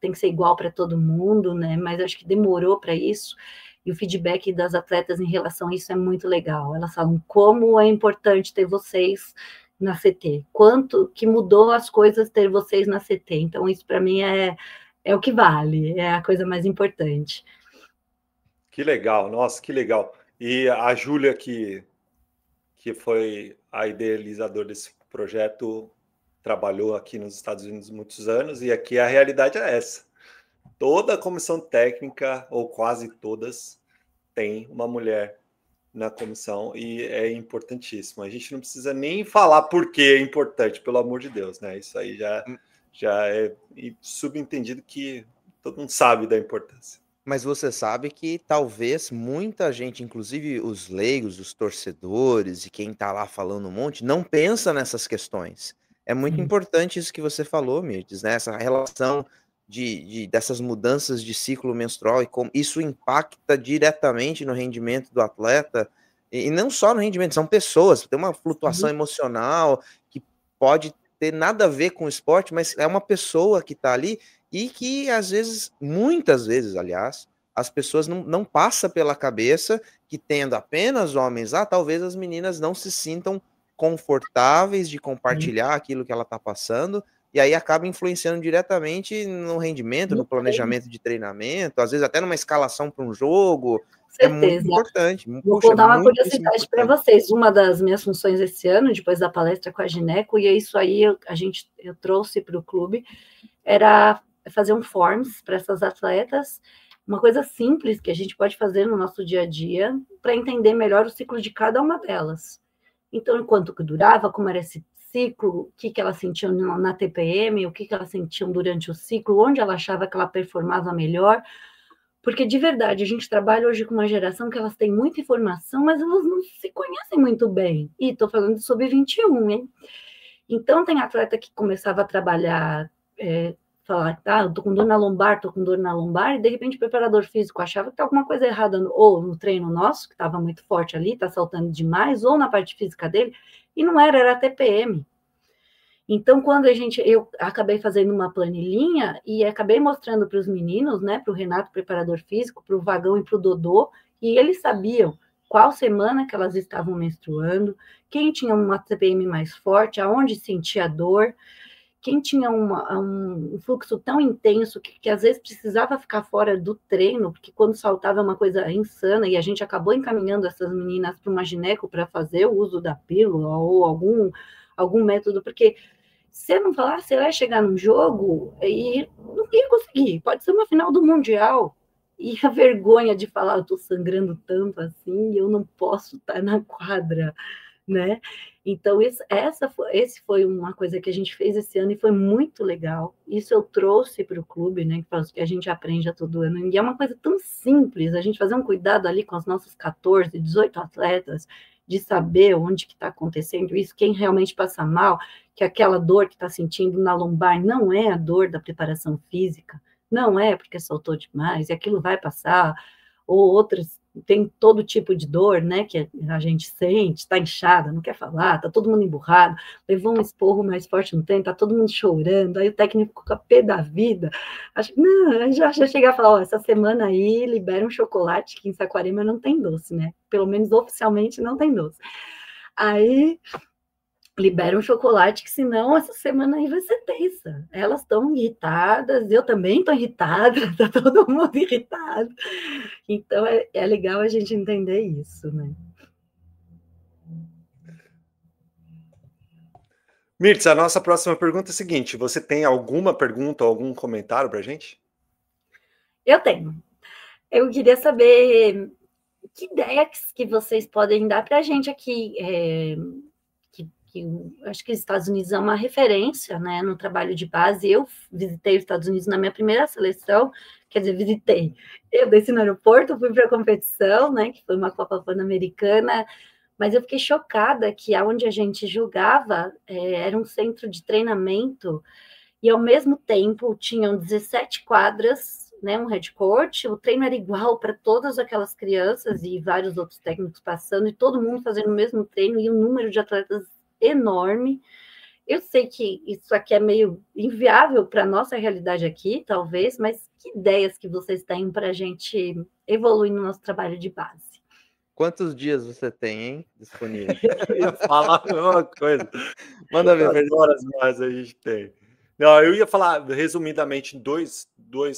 tem que ser igual para todo mundo, né? Mas eu acho que demorou para isso. E o feedback das atletas em relação a isso é muito legal. Elas falam como é importante ter vocês na CT, quanto que mudou as coisas ter vocês na CT. Então, isso para mim é o que vale, é a coisa mais importante. Que legal, nossa, que legal. E a Júlia, que foi a idealizadora desse projeto, trabalhou aqui nos Estados Unidos muitos anos, e aqui a realidade é essa. Toda a comissão técnica, ou quase todas, tem uma mulher na comissão, e é importantíssimo. A gente não precisa nem falar por que é importante, pelo amor de Deus, né? Isso aí já é subentendido que todo mundo sabe da importância. Mas você sabe que talvez muita gente, inclusive os leigos, os torcedores e quem tá lá falando um monte, não pensa nessas questões. É muito importante isso que você falou, Mirtes, né? Essa relação dessas mudanças de ciclo menstrual e como isso impacta diretamente no rendimento do atleta, e não só no rendimento, são pessoas, tem uma flutuação emocional que pode ter nada a ver com o esporte, mas é uma pessoa que está ali e que às vezes, muitas vezes, aliás, as pessoas não passa pela cabeça que tendo apenas homens lá, talvez as meninas não se sintam confortáveis de compartilhar aquilo que ela está passando, e aí acaba influenciando diretamente no rendimento, no planejamento de treinamento, às vezes até numa escalação para um jogo. É muito importante. Vou contar uma curiosidade para vocês. Uma das minhas funções esse ano, depois da palestra com a Gineco, e é isso aí eu trouxe para o clube, era fazer um forms para essas atletas, uma coisa simples que a gente pode fazer no nosso dia a dia para entender melhor o ciclo de cada uma delas. Então, enquanto que durava, como era esse ciclo, o que elas sentiam na TPM, o que elas sentiam durante o ciclo, onde ela achava que ela performava melhor, porque de verdade, a gente trabalha hoje com uma geração que elas têm muita informação, mas elas não se conhecem muito bem. E estou falando de sub-21, hein? Então, tem atleta que começava a trabalhar, falar, eu tô com dor na lombar, e de repente o preparador físico achava que tá alguma coisa errada, ou no treino nosso, que estava muito forte ali, tá saltando demais, ou na parte física dele, e não era TPM. Então, quando eu acabei fazendo uma planilhinha e acabei mostrando para os meninos, né, para o Renato, preparador físico, para o Vagão e para o Dodô, e eles sabiam qual semana que elas estavam menstruando, quem tinha uma TPM mais forte, aonde sentia dor, quem tinha um fluxo tão intenso que às vezes precisava ficar fora do treino, porque quando saltava é uma coisa insana, e a gente acabou encaminhando essas meninas para uma gineco para fazer o uso da pílula ou algum método, porque se não falar, você vai chegar num jogo e não ia conseguir, pode ser uma final do Mundial, e a vergonha de falar, eu estou sangrando tanto assim, eu não posso estar na quadra, né? Então, esse foi uma coisa que a gente fez esse ano e foi muito legal. Isso eu trouxe para o clube, né? Que a gente aprende a todo ano. E é uma coisa tão simples, a gente fazer um cuidado ali com as nossas 14, 18 atletas, de saber onde que está acontecendo isso, quem realmente passa mal, que aquela dor que está sentindo na lombar não é a dor da preparação física, não é porque soltou demais, e aquilo vai passar, ou outras tem todo tipo de dor, né, que a gente sente, está inchada, não quer falar, está todo mundo emburrado, levou um esporro mais forte no tempo, está todo mundo chorando, aí o técnico fica pé da vida, já chegar a falar, essa semana aí libera um chocolate, que em Saquarema não tem doce, né, pelo menos oficialmente não tem doce. Aí libera um chocolate, que senão essa semana aí vai ser tensa. Elas estão irritadas, eu também estou irritada, está todo mundo irritado. Então, é legal a gente entender isso, né? Mirtz, a nossa próxima pergunta é a seguinte, você tem alguma pergunta ou algum comentário para a gente? Eu tenho. Eu queria saber que ideias que vocês podem dar para a gente aqui, que acho que os Estados Unidos é uma referência, né, no trabalho de base. Eu visitei os Estados Unidos na minha primeira seleção, quer dizer, visitei. Eu desci no aeroporto, fui para a competição, né, que foi uma Copa Pan-Americana, mas eu fiquei chocada que aonde a gente jogava era um centro de treinamento e, ao mesmo tempo, tinham 17 quadras, né, um head coach, o treino era igual para todas aquelas crianças e vários outros técnicos passando, e todo mundo fazendo o mesmo treino, e um número de atletas enorme. Eu sei que isso aqui é meio inviável para a nossa realidade aqui, talvez, mas que ideias que vocês têm para a gente evoluir no nosso trabalho de base? Quantos dias você tem, hein, disponível? Eu ia falar a mesma coisa. Manda ver, Quantas horas mais a gente tem? Não, eu ia falar, resumidamente, dois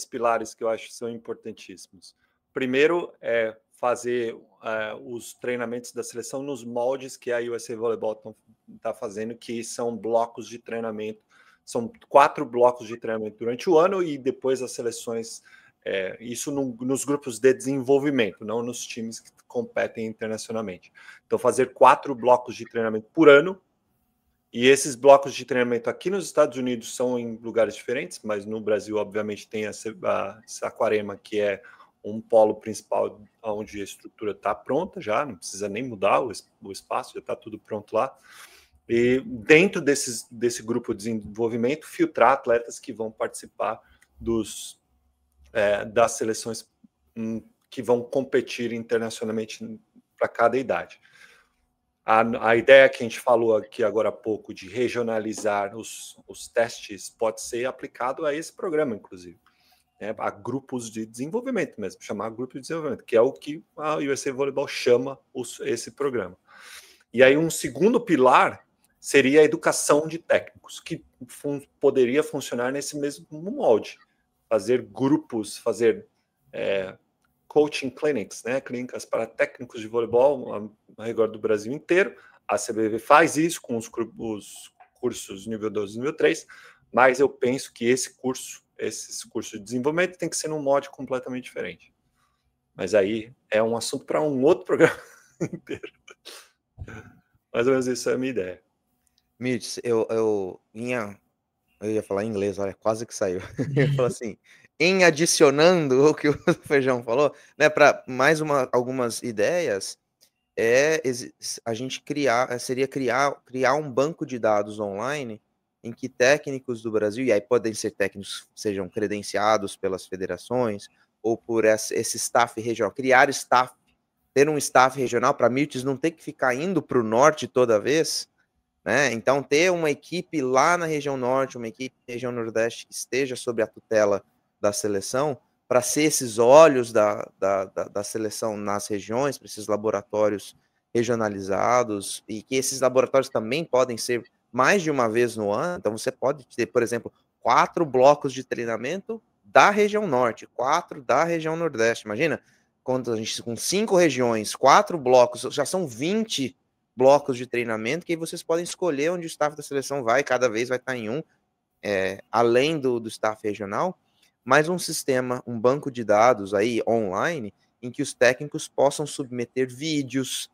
pilares que eu acho que são importantíssimos. Primeiro é fazer os treinamentos da seleção nos moldes que a USA Volleyball está fazendo, que são blocos de treinamento. São 4 blocos de treinamento durante o ano e depois as seleções, isso nos grupos de desenvolvimento, não nos times que competem internacionalmente. Então, fazer 4 blocos de treinamento por ano. E esses blocos de treinamento aqui nos Estados Unidos são em lugares diferentes, mas no Brasil, obviamente, tem a Saquarema, que é um polo principal onde a estrutura está pronta já, não precisa nem mudar o espaço, já está tudo pronto lá. E dentro desse grupo de desenvolvimento, filtrar atletas que vão participar das seleções que vão competir internacionalmente para cada idade. A ideia que a gente falou aqui agora há pouco de regionalizar os testes pode ser aplicado a esse programa, inclusive, né, a grupos de desenvolvimento mesmo, chamar grupo de desenvolvimento, que é o que a USA Volleyball chama esse programa. E aí um segundo pilar seria a educação de técnicos, que poderia funcionar nesse mesmo molde, fazer grupos, fazer coaching clinics, né, clínicas para técnicos de voleibol ao redor do Brasil inteiro. A CBV faz isso com os cursos nível 2 e nível 3, mas eu penso que esses cursos de desenvolvimento tem que ser num molde completamente diferente. Mas aí é um assunto para um outro programa inteiro. Mais ou menos isso é a minha ideia. Mirtz, eu ia falar em inglês, olha, quase que saiu. Eu ia falar assim, em adicionando o que o Feijão falou, né, para mais algumas ideias, a gente seria criar um banco de dados online em que técnicos do Brasil, e aí podem ser técnicos que sejam credenciados pelas federações ou por esse staff regional, ter um staff regional para Mirtz não ter que ficar indo para o norte toda vez, né? Então, ter uma equipe lá na região norte, uma equipe na região nordeste que esteja sob a tutela da seleção, para ser esses olhos da seleção nas regiões, para esses laboratórios regionalizados, e que esses laboratórios também podem ser mais de uma vez no ano. Então, você pode ter, por exemplo, 4 blocos de treinamento da região norte, 4 da região nordeste. Imagina, quando a gente com 5 regiões, 4 blocos, já são 20 blocos de treinamento, que aí vocês podem escolher onde o staff da seleção vai, cada vez vai estar em um, além do staff regional, mas um sistema, um banco de dados aí online, em que os técnicos possam submeter vídeos,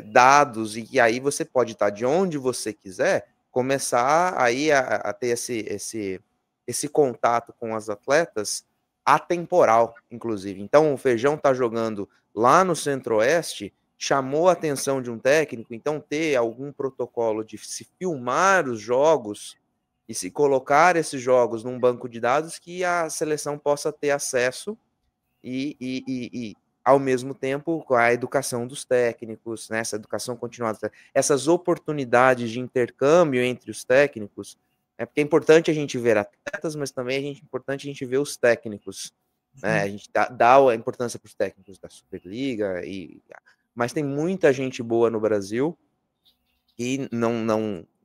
dados, e aí você pode estar de onde você quiser, começar aí a ter esse contato com as atletas atemporal, inclusive. Então, o Feijão está jogando lá no Centro-Oeste, chamou a atenção de um técnico, então ter algum protocolo de se filmar os jogos e se colocar esses jogos num banco de dados que a seleção possa ter acesso e ao mesmo tempo, com a educação dos técnicos, né, essa educação continuada, essas oportunidades de intercâmbio entre os técnicos, porque é importante a gente ver atletas, mas também é importante a gente ver os técnicos, né, a gente dá a importância para os técnicos da Superliga, mas tem muita gente boa no Brasil e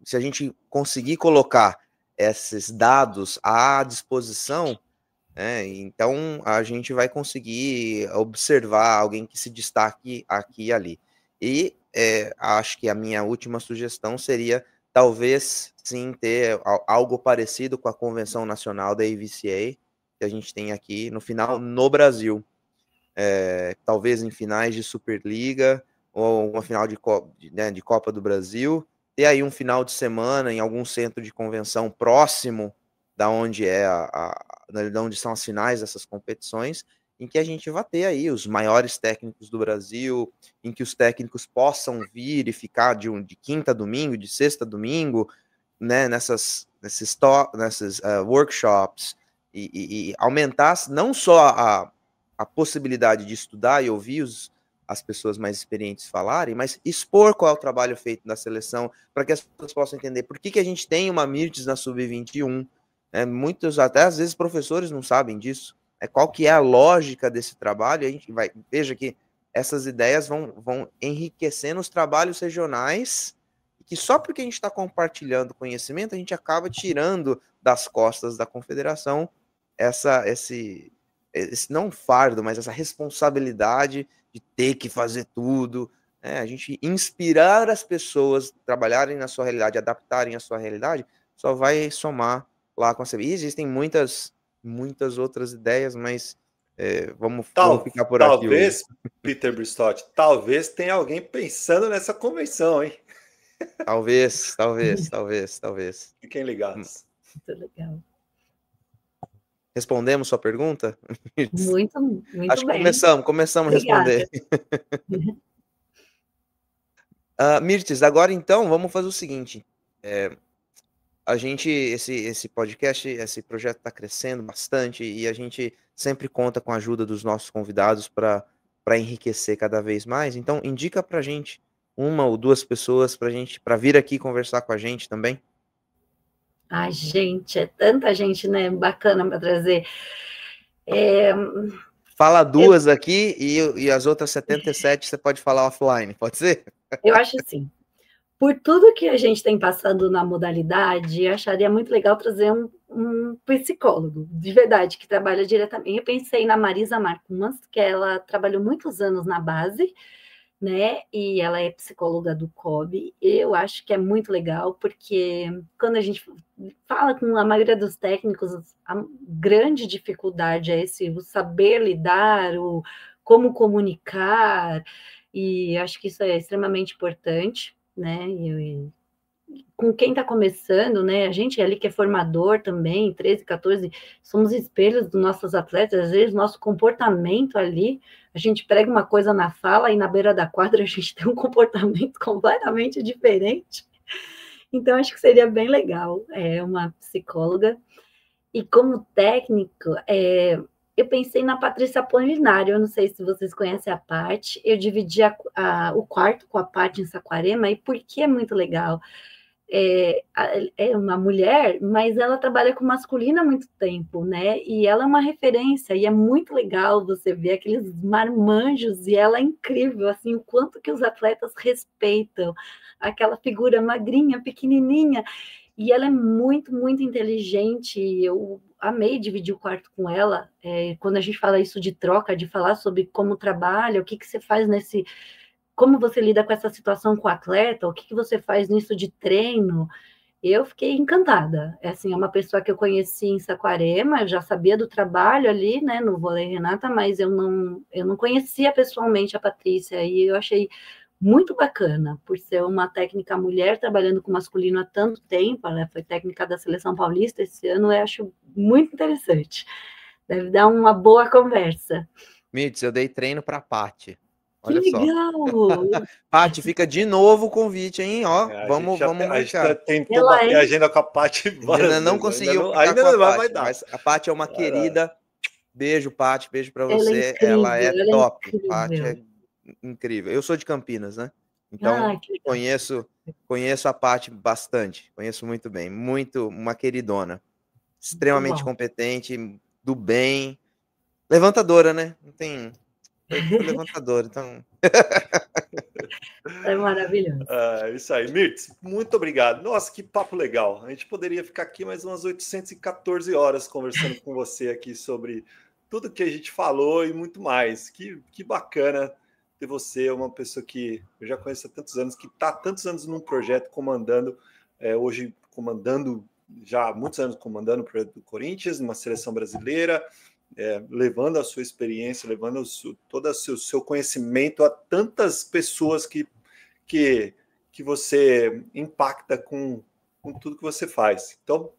se a gente conseguir colocar esses dados à disposição, então a gente vai conseguir observar alguém que se destaque aqui e ali. E acho que a minha última sugestão seria, talvez, sim, ter algo parecido com a Convenção Nacional da AVCA, que a gente tem aqui no final, no Brasil. Talvez em finais de Superliga, ou uma final de Copa do Brasil, ter aí um final de semana em algum centro de convenção próximo da onde onde são as finais dessas competições, em que a gente vai ter aí os maiores técnicos do Brasil, em que os técnicos possam vir e ficar de quinta a domingo, de sexta a domingo, né, nesses workshops, e aumentar não só a possibilidade de estudar e ouvir as pessoas mais experientes falarem, mas expor qual é o trabalho feito na seleção, para que as pessoas possam entender por que a gente tem uma Mirtz na Sub-21, muitos, até às vezes, professores não sabem disso, qual que é a lógica desse trabalho. A gente veja que essas ideias vão enriquecendo os trabalhos regionais, que só porque a gente está compartilhando conhecimento, a gente acaba tirando das costas da confederação esse não fardo, mas essa responsabilidade de ter que fazer tudo, a gente inspirar as pessoas a trabalharem na sua realidade, adaptarem a sua realidade, só vai somar lá com a CBI. Existem muitas outras ideias, mas vamos ficar por aqui hoje. Peter Bristotti, talvez tenha alguém pensando nessa convenção, hein? Talvez. Fiquem ligados. Muito legal. Respondemos sua pergunta? Muito Acho que bem. começamos a responder. Mirtz, agora então vamos fazer o seguinte. A gente, esse podcast, esse projeto está crescendo bastante e a gente sempre conta com a ajuda dos nossos convidados para enriquecer cada vez mais. Então, indica para a gente uma ou duas pessoas para vir aqui conversar com a gente também? Ai, gente, é tanta gente, né? Bacana para trazer. Fala duas aqui e as outras 77 você pode falar offline, pode ser? Eu acho assim, por tudo que a gente tem passando na modalidade, eu acharia muito legal trazer um psicólogo, de verdade, que trabalha diretamente. Eu pensei na Marisa Marcumans, que ela trabalhou muitos anos na base, né? E ela é psicóloga do COB. Eu acho que é muito legal, porque quando a gente fala com a maioria dos técnicos, a grande dificuldade é o saber lidar, o como comunicar, e acho que isso é extremamente importante, né? Com quem está começando, né? A gente ali que é formador também, 13, 14, somos espelhos dos nossos atletas, às vezes nosso comportamento ali, a gente prega uma coisa na fala e na beira da quadra a gente tem um comportamento completamente diferente. Então, acho que seria bem legal uma psicóloga. E como técnico, eu pensei na Patrícia Apolinário, eu não sei se vocês conhecem a Paty, eu dividi o quarto com a Paty em Saquarema, e por que é muito legal? É uma mulher, mas ela trabalha com masculino há muito tempo, né? E ela é uma referência, e é muito legal você ver aqueles marmanjos, e ela é incrível, assim, o quanto que os atletas respeitam aquela figura magrinha, pequenininha, e ela é muito, muito inteligente, eu amei dividir o quarto com ela, quando a gente fala isso de troca, de falar sobre como trabalha, o que você faz como você lida com essa situação com o atleta, o que você faz nisso de treino, eu fiquei encantada. Assim, é uma pessoa que eu conheci em Saquarema, eu já sabia do trabalho ali, né, no Vôlei Renata, mas eu não conhecia pessoalmente a Patrícia, e eu achei muito bacana, por ser uma técnica mulher trabalhando com masculino há tanto tempo, ela foi técnica da Seleção Paulista esse ano, eu acho muito interessante. Deve dar uma boa conversa. Mirtz, eu dei treino para a Paty. Que Olha só. legal! Paty, fica de novo o convite, hein? Ó, vamos A gente marcar. tentou bater a agenda com a Paty várias Ainda não vezes. conseguiu ficar Ainda com a não vai Paty, dar. mas a Paty é uma querida. Beijo, Paty, beijo para Ela é você. incrível, Ela é ela é top. incrível. Paty é incrível. Eu sou de Campinas, né? Então, Que legal. conheço a Paty bastante. Conheço muito bem. Uma queridona. Extremamente competente, do bem. Levantadora, né? Não tem... Foi levantadora, então... É maravilhoso. Isso aí. Mirtz, muito obrigado. Nossa, que papo legal. A gente poderia ficar aqui mais umas 814 horas conversando com você aqui sobre tudo que a gente falou e muito mais. Que bacana ter você, uma pessoa que eu já conheço há tantos anos, que está há tantos anos num projeto comandando, hoje comandando, já há muitos anos comandando o projeto do Corinthians, numa seleção brasileira, levando a sua experiência, levando todo o seu conhecimento a tantas pessoas que você impacta com tudo que você faz. Então,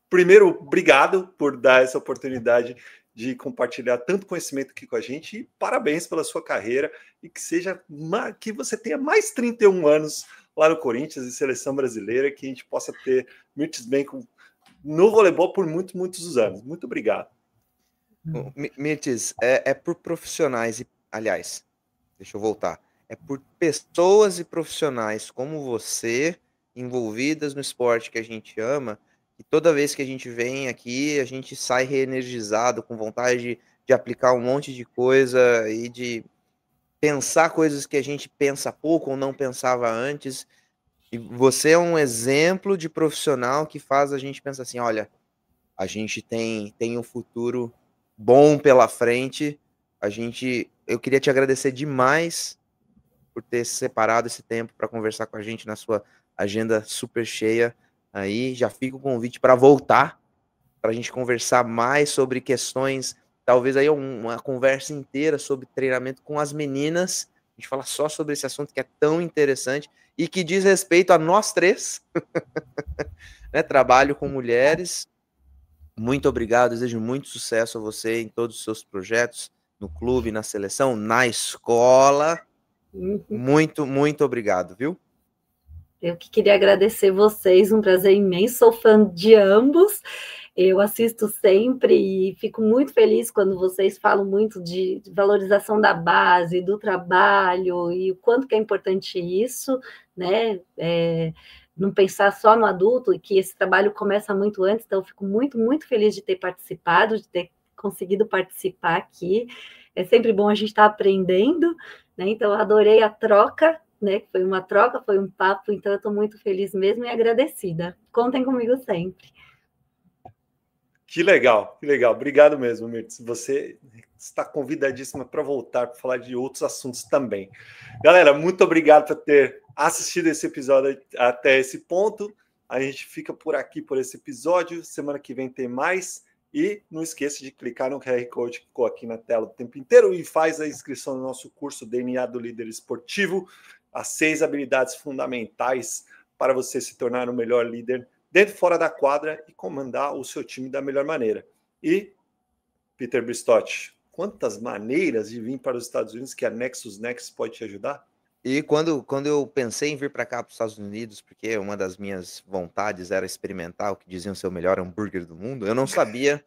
primeiro, obrigado por dar essa oportunidade de compartilhar tanto conhecimento aqui com a gente e parabéns pela sua carreira e que você tenha mais 31 anos lá no Corinthians e seleção brasileira, que a gente possa ter Mirtz Benko no voleibol por muitos, muitos anos. Muito obrigado. Mirtz, é por profissionais, aliás, deixa eu voltar. É por pessoas e profissionais como você, envolvidas no esporte que a gente ama, e toda vez que a gente vem aqui, a gente sai reenergizado, com vontade de aplicar um monte de coisa e de pensar coisas que a gente pensa pouco ou não pensava antes. E você é um exemplo de profissional que faz a gente pensar assim, olha, a gente tem um futuro bom pela frente. Eu queria te agradecer demais por ter separado esse tempo para conversar com a gente na sua agenda super cheia aí. Já fica o convite para voltar, para a gente conversar mais sobre questões, talvez aí uma conversa inteira sobre treinamento com as meninas. A gente fala só sobre esse assunto que é tão interessante e que diz respeito a nós três, né? Trabalho com mulheres. Muito obrigado, desejo muito sucesso a você em todos os seus projetos, no clube, na seleção, na escola. Muito, muito obrigado, viu? Eu que queria agradecer vocês, um prazer imenso, sou fã de ambos. Eu assisto sempre e fico muito feliz quando vocês falam muito de valorização da base, do trabalho e o quanto que é importante isso, né? Não pensar só no adulto e que esse trabalho começa muito antes. Então, eu fico muito, muito feliz de ter participado, de ter conseguido participar aqui. É sempre bom a gente estar aprendendo, né? Então, eu adorei a troca, né? Foi uma troca, foi um papo, então eu estou muito feliz mesmo e agradecida. Contem comigo sempre. Que legal, que legal. Obrigado mesmo, Mirtz. Você está convidadíssima para voltar para falar de outros assuntos também. Galera, muito obrigado por ter assistido esse episódio até esse ponto. A gente fica por aqui por esse episódio. Semana que vem tem mais. E não esqueça de clicar no QR Code que ficou aqui na tela o tempo inteiro e faz a inscrição no nosso curso DNA do Líder Esportivo, as 6 habilidades fundamentais para você se tornar o melhor líder dentro e fora da quadra e comandar o seu time da melhor maneira. E, Peter Bristotti, quantas maneiras de vir para os Estados Unidos que a Nexus Next pode te ajudar? E quando eu pensei em vir para cá, para os Estados Unidos, porque uma das minhas vontades era experimentar o que diziam ser o melhor hambúrguer do mundo, eu não sabia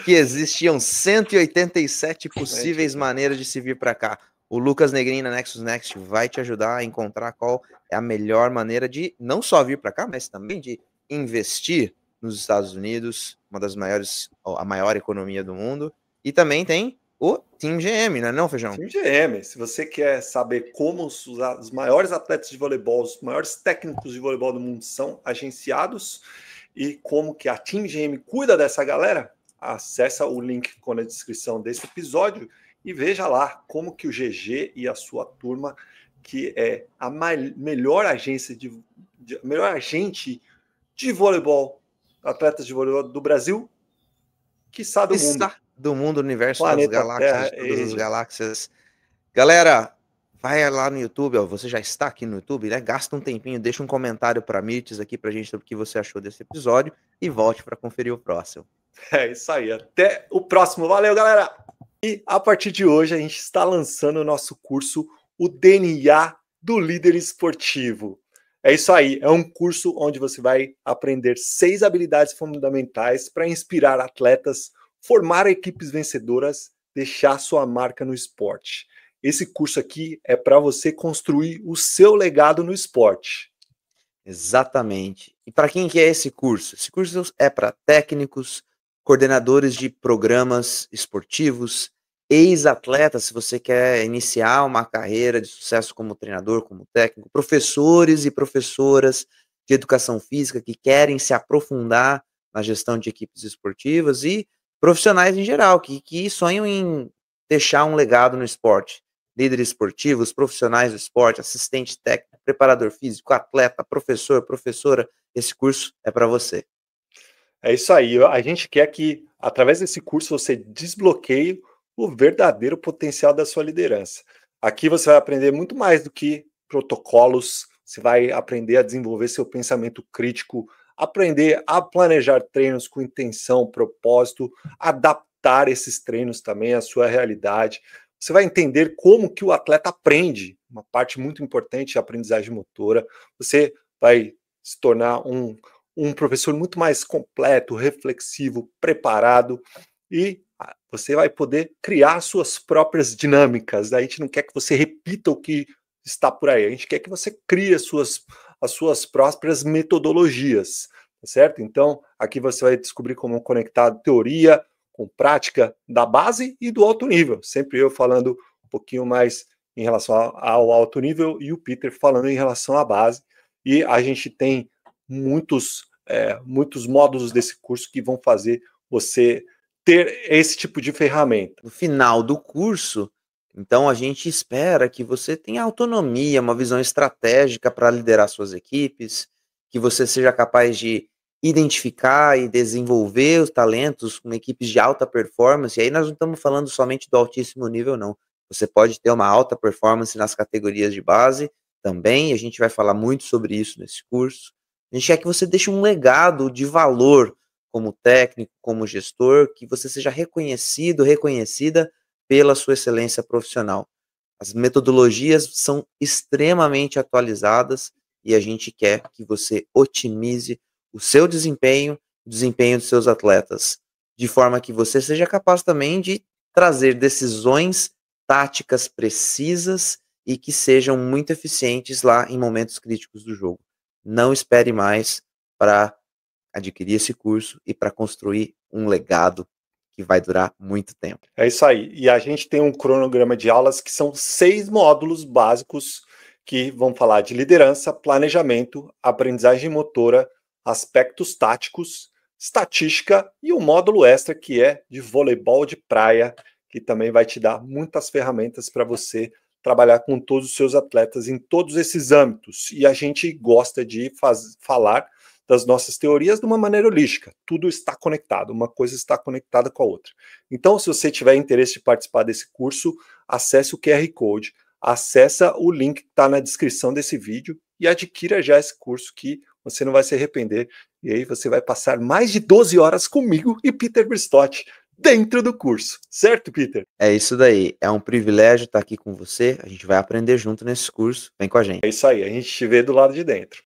que existiam 187 possíveis maneiras de se vir para cá. O Lucas Negrini na Nexus Next vai te ajudar a encontrar qual é a melhor maneira de não só vir para cá, mas também de investir nos Estados Unidos, uma das maiores, a maior economia do mundo, e também tem o Team GM, não é não, Feijão? Team GM, se você quer saber como os maiores atletas de voleibol, os maiores técnicos de voleibol do mundo são agenciados e como que a Team GM cuida dessa galera, acessa o link que ficou na descrição desse episódio e veja lá como que o GG e a sua turma, que é a melhor agência melhor agente de voleibol, atletas de voleibol do Brasil, quiçá do mundo. Do mundo, universo, Planeta das galáxias, Terra, todas as galáxias. Galera, vai lá no YouTube, ó, você já está aqui no YouTube, né? Gasta um tempinho, deixa um comentário para Mirtz aqui pra gente sobre o que você achou desse episódio e volte para conferir o próximo. É isso aí, até o próximo. Valeu, galera! E a partir de hoje a gente está lançando o nosso curso, o DNA do Líder Esportivo. É isso aí, é um curso onde você vai aprender 6 habilidades fundamentais para inspirar atletas, formar equipes vencedoras, deixar sua marca no esporte. Esse curso aqui é para você construir o seu legado no esporte. Exatamente. E para quem que é esse curso? Esse curso é para técnicos, coordenadores de programas esportivos, ex-atletas, se você quer iniciar uma carreira de sucesso como treinador, como técnico, professores e professoras de educação física que querem se aprofundar na gestão de equipes esportivas e profissionais em geral, que sonham em deixar um legado no esporte. Líderes esportivos, profissionais do esporte, assistente técnico, preparador físico, atleta, professor, professora, esse curso é para você. É isso aí, a gente quer que, através desse curso, você desbloqueie o verdadeiro potencial da sua liderança. Aqui você vai aprender muito mais do que protocolos, você vai aprender a desenvolver seu pensamento crítico, aprender a planejar treinos com intenção, propósito, adaptar esses treinos também à sua realidade. Você vai entender como que o atleta aprende, uma parte muito importante é a aprendizagem motora. Você vai se tornar um professor muito mais completo, reflexivo, preparado e você vai poder criar suas próprias dinâmicas. A gente não quer que você repita o que está por aí, a gente quer que você crie as suas próprias metodologias, tá certo? Então, aqui você vai descobrir como conectar teoria com prática da base e do alto nível. Sempre eu falando um pouquinho mais em relação ao alto nível e o Peter falando em relação à base. E a gente tem muitos módulos desse curso que vão fazer você ter esse tipo de ferramenta. No final do curso, então a gente espera que você tenha autonomia, uma visão estratégica para liderar suas equipes, que você seja capaz de identificar e desenvolver os talentos com equipes de alta performance. E aí nós não estamos falando somente do altíssimo nível, não. Você pode ter uma alta performance nas categorias de base também, e a gente vai falar muito sobre isso nesse curso. A gente quer que você deixe um legado de valor como técnico, como gestor, que você seja reconhecido, reconhecida pela sua excelência profissional. As metodologias são extremamente atualizadas e a gente quer que você otimize o seu desempenho o desempenho dos seus atletas, de forma que você seja capaz também de trazer decisões táticas precisas e que sejam muito eficientes lá em momentos críticos do jogo. Não espere mais para adquirir esse curso e para construir um legado que vai durar muito tempo. É isso aí. E a gente tem um cronograma de aulas que são 6 módulos básicos que vão falar de liderança, planejamento, aprendizagem motora, aspectos táticos, estatística e um módulo extra que é de voleibol de praia, que também vai te dar muitas ferramentas para você trabalhar com todos os seus atletas em todos esses âmbitos. E a gente gosta de falar das nossas teorias de uma maneira holística. Tudo está conectado, uma coisa está conectada com a outra. Então, se você tiver interesse de participar desse curso, acesse o QR Code, acessa o link que está na descrição desse vídeo e adquira já esse curso que você não vai se arrepender. E aí você vai passar mais de 12 horas comigo e Peter Bristotti dentro do curso. Certo, Peter? É isso daí. É um privilégio estar aqui com você. A gente vai aprender junto nesse curso. Vem com a gente. É isso aí. A gente te vê do lado de dentro.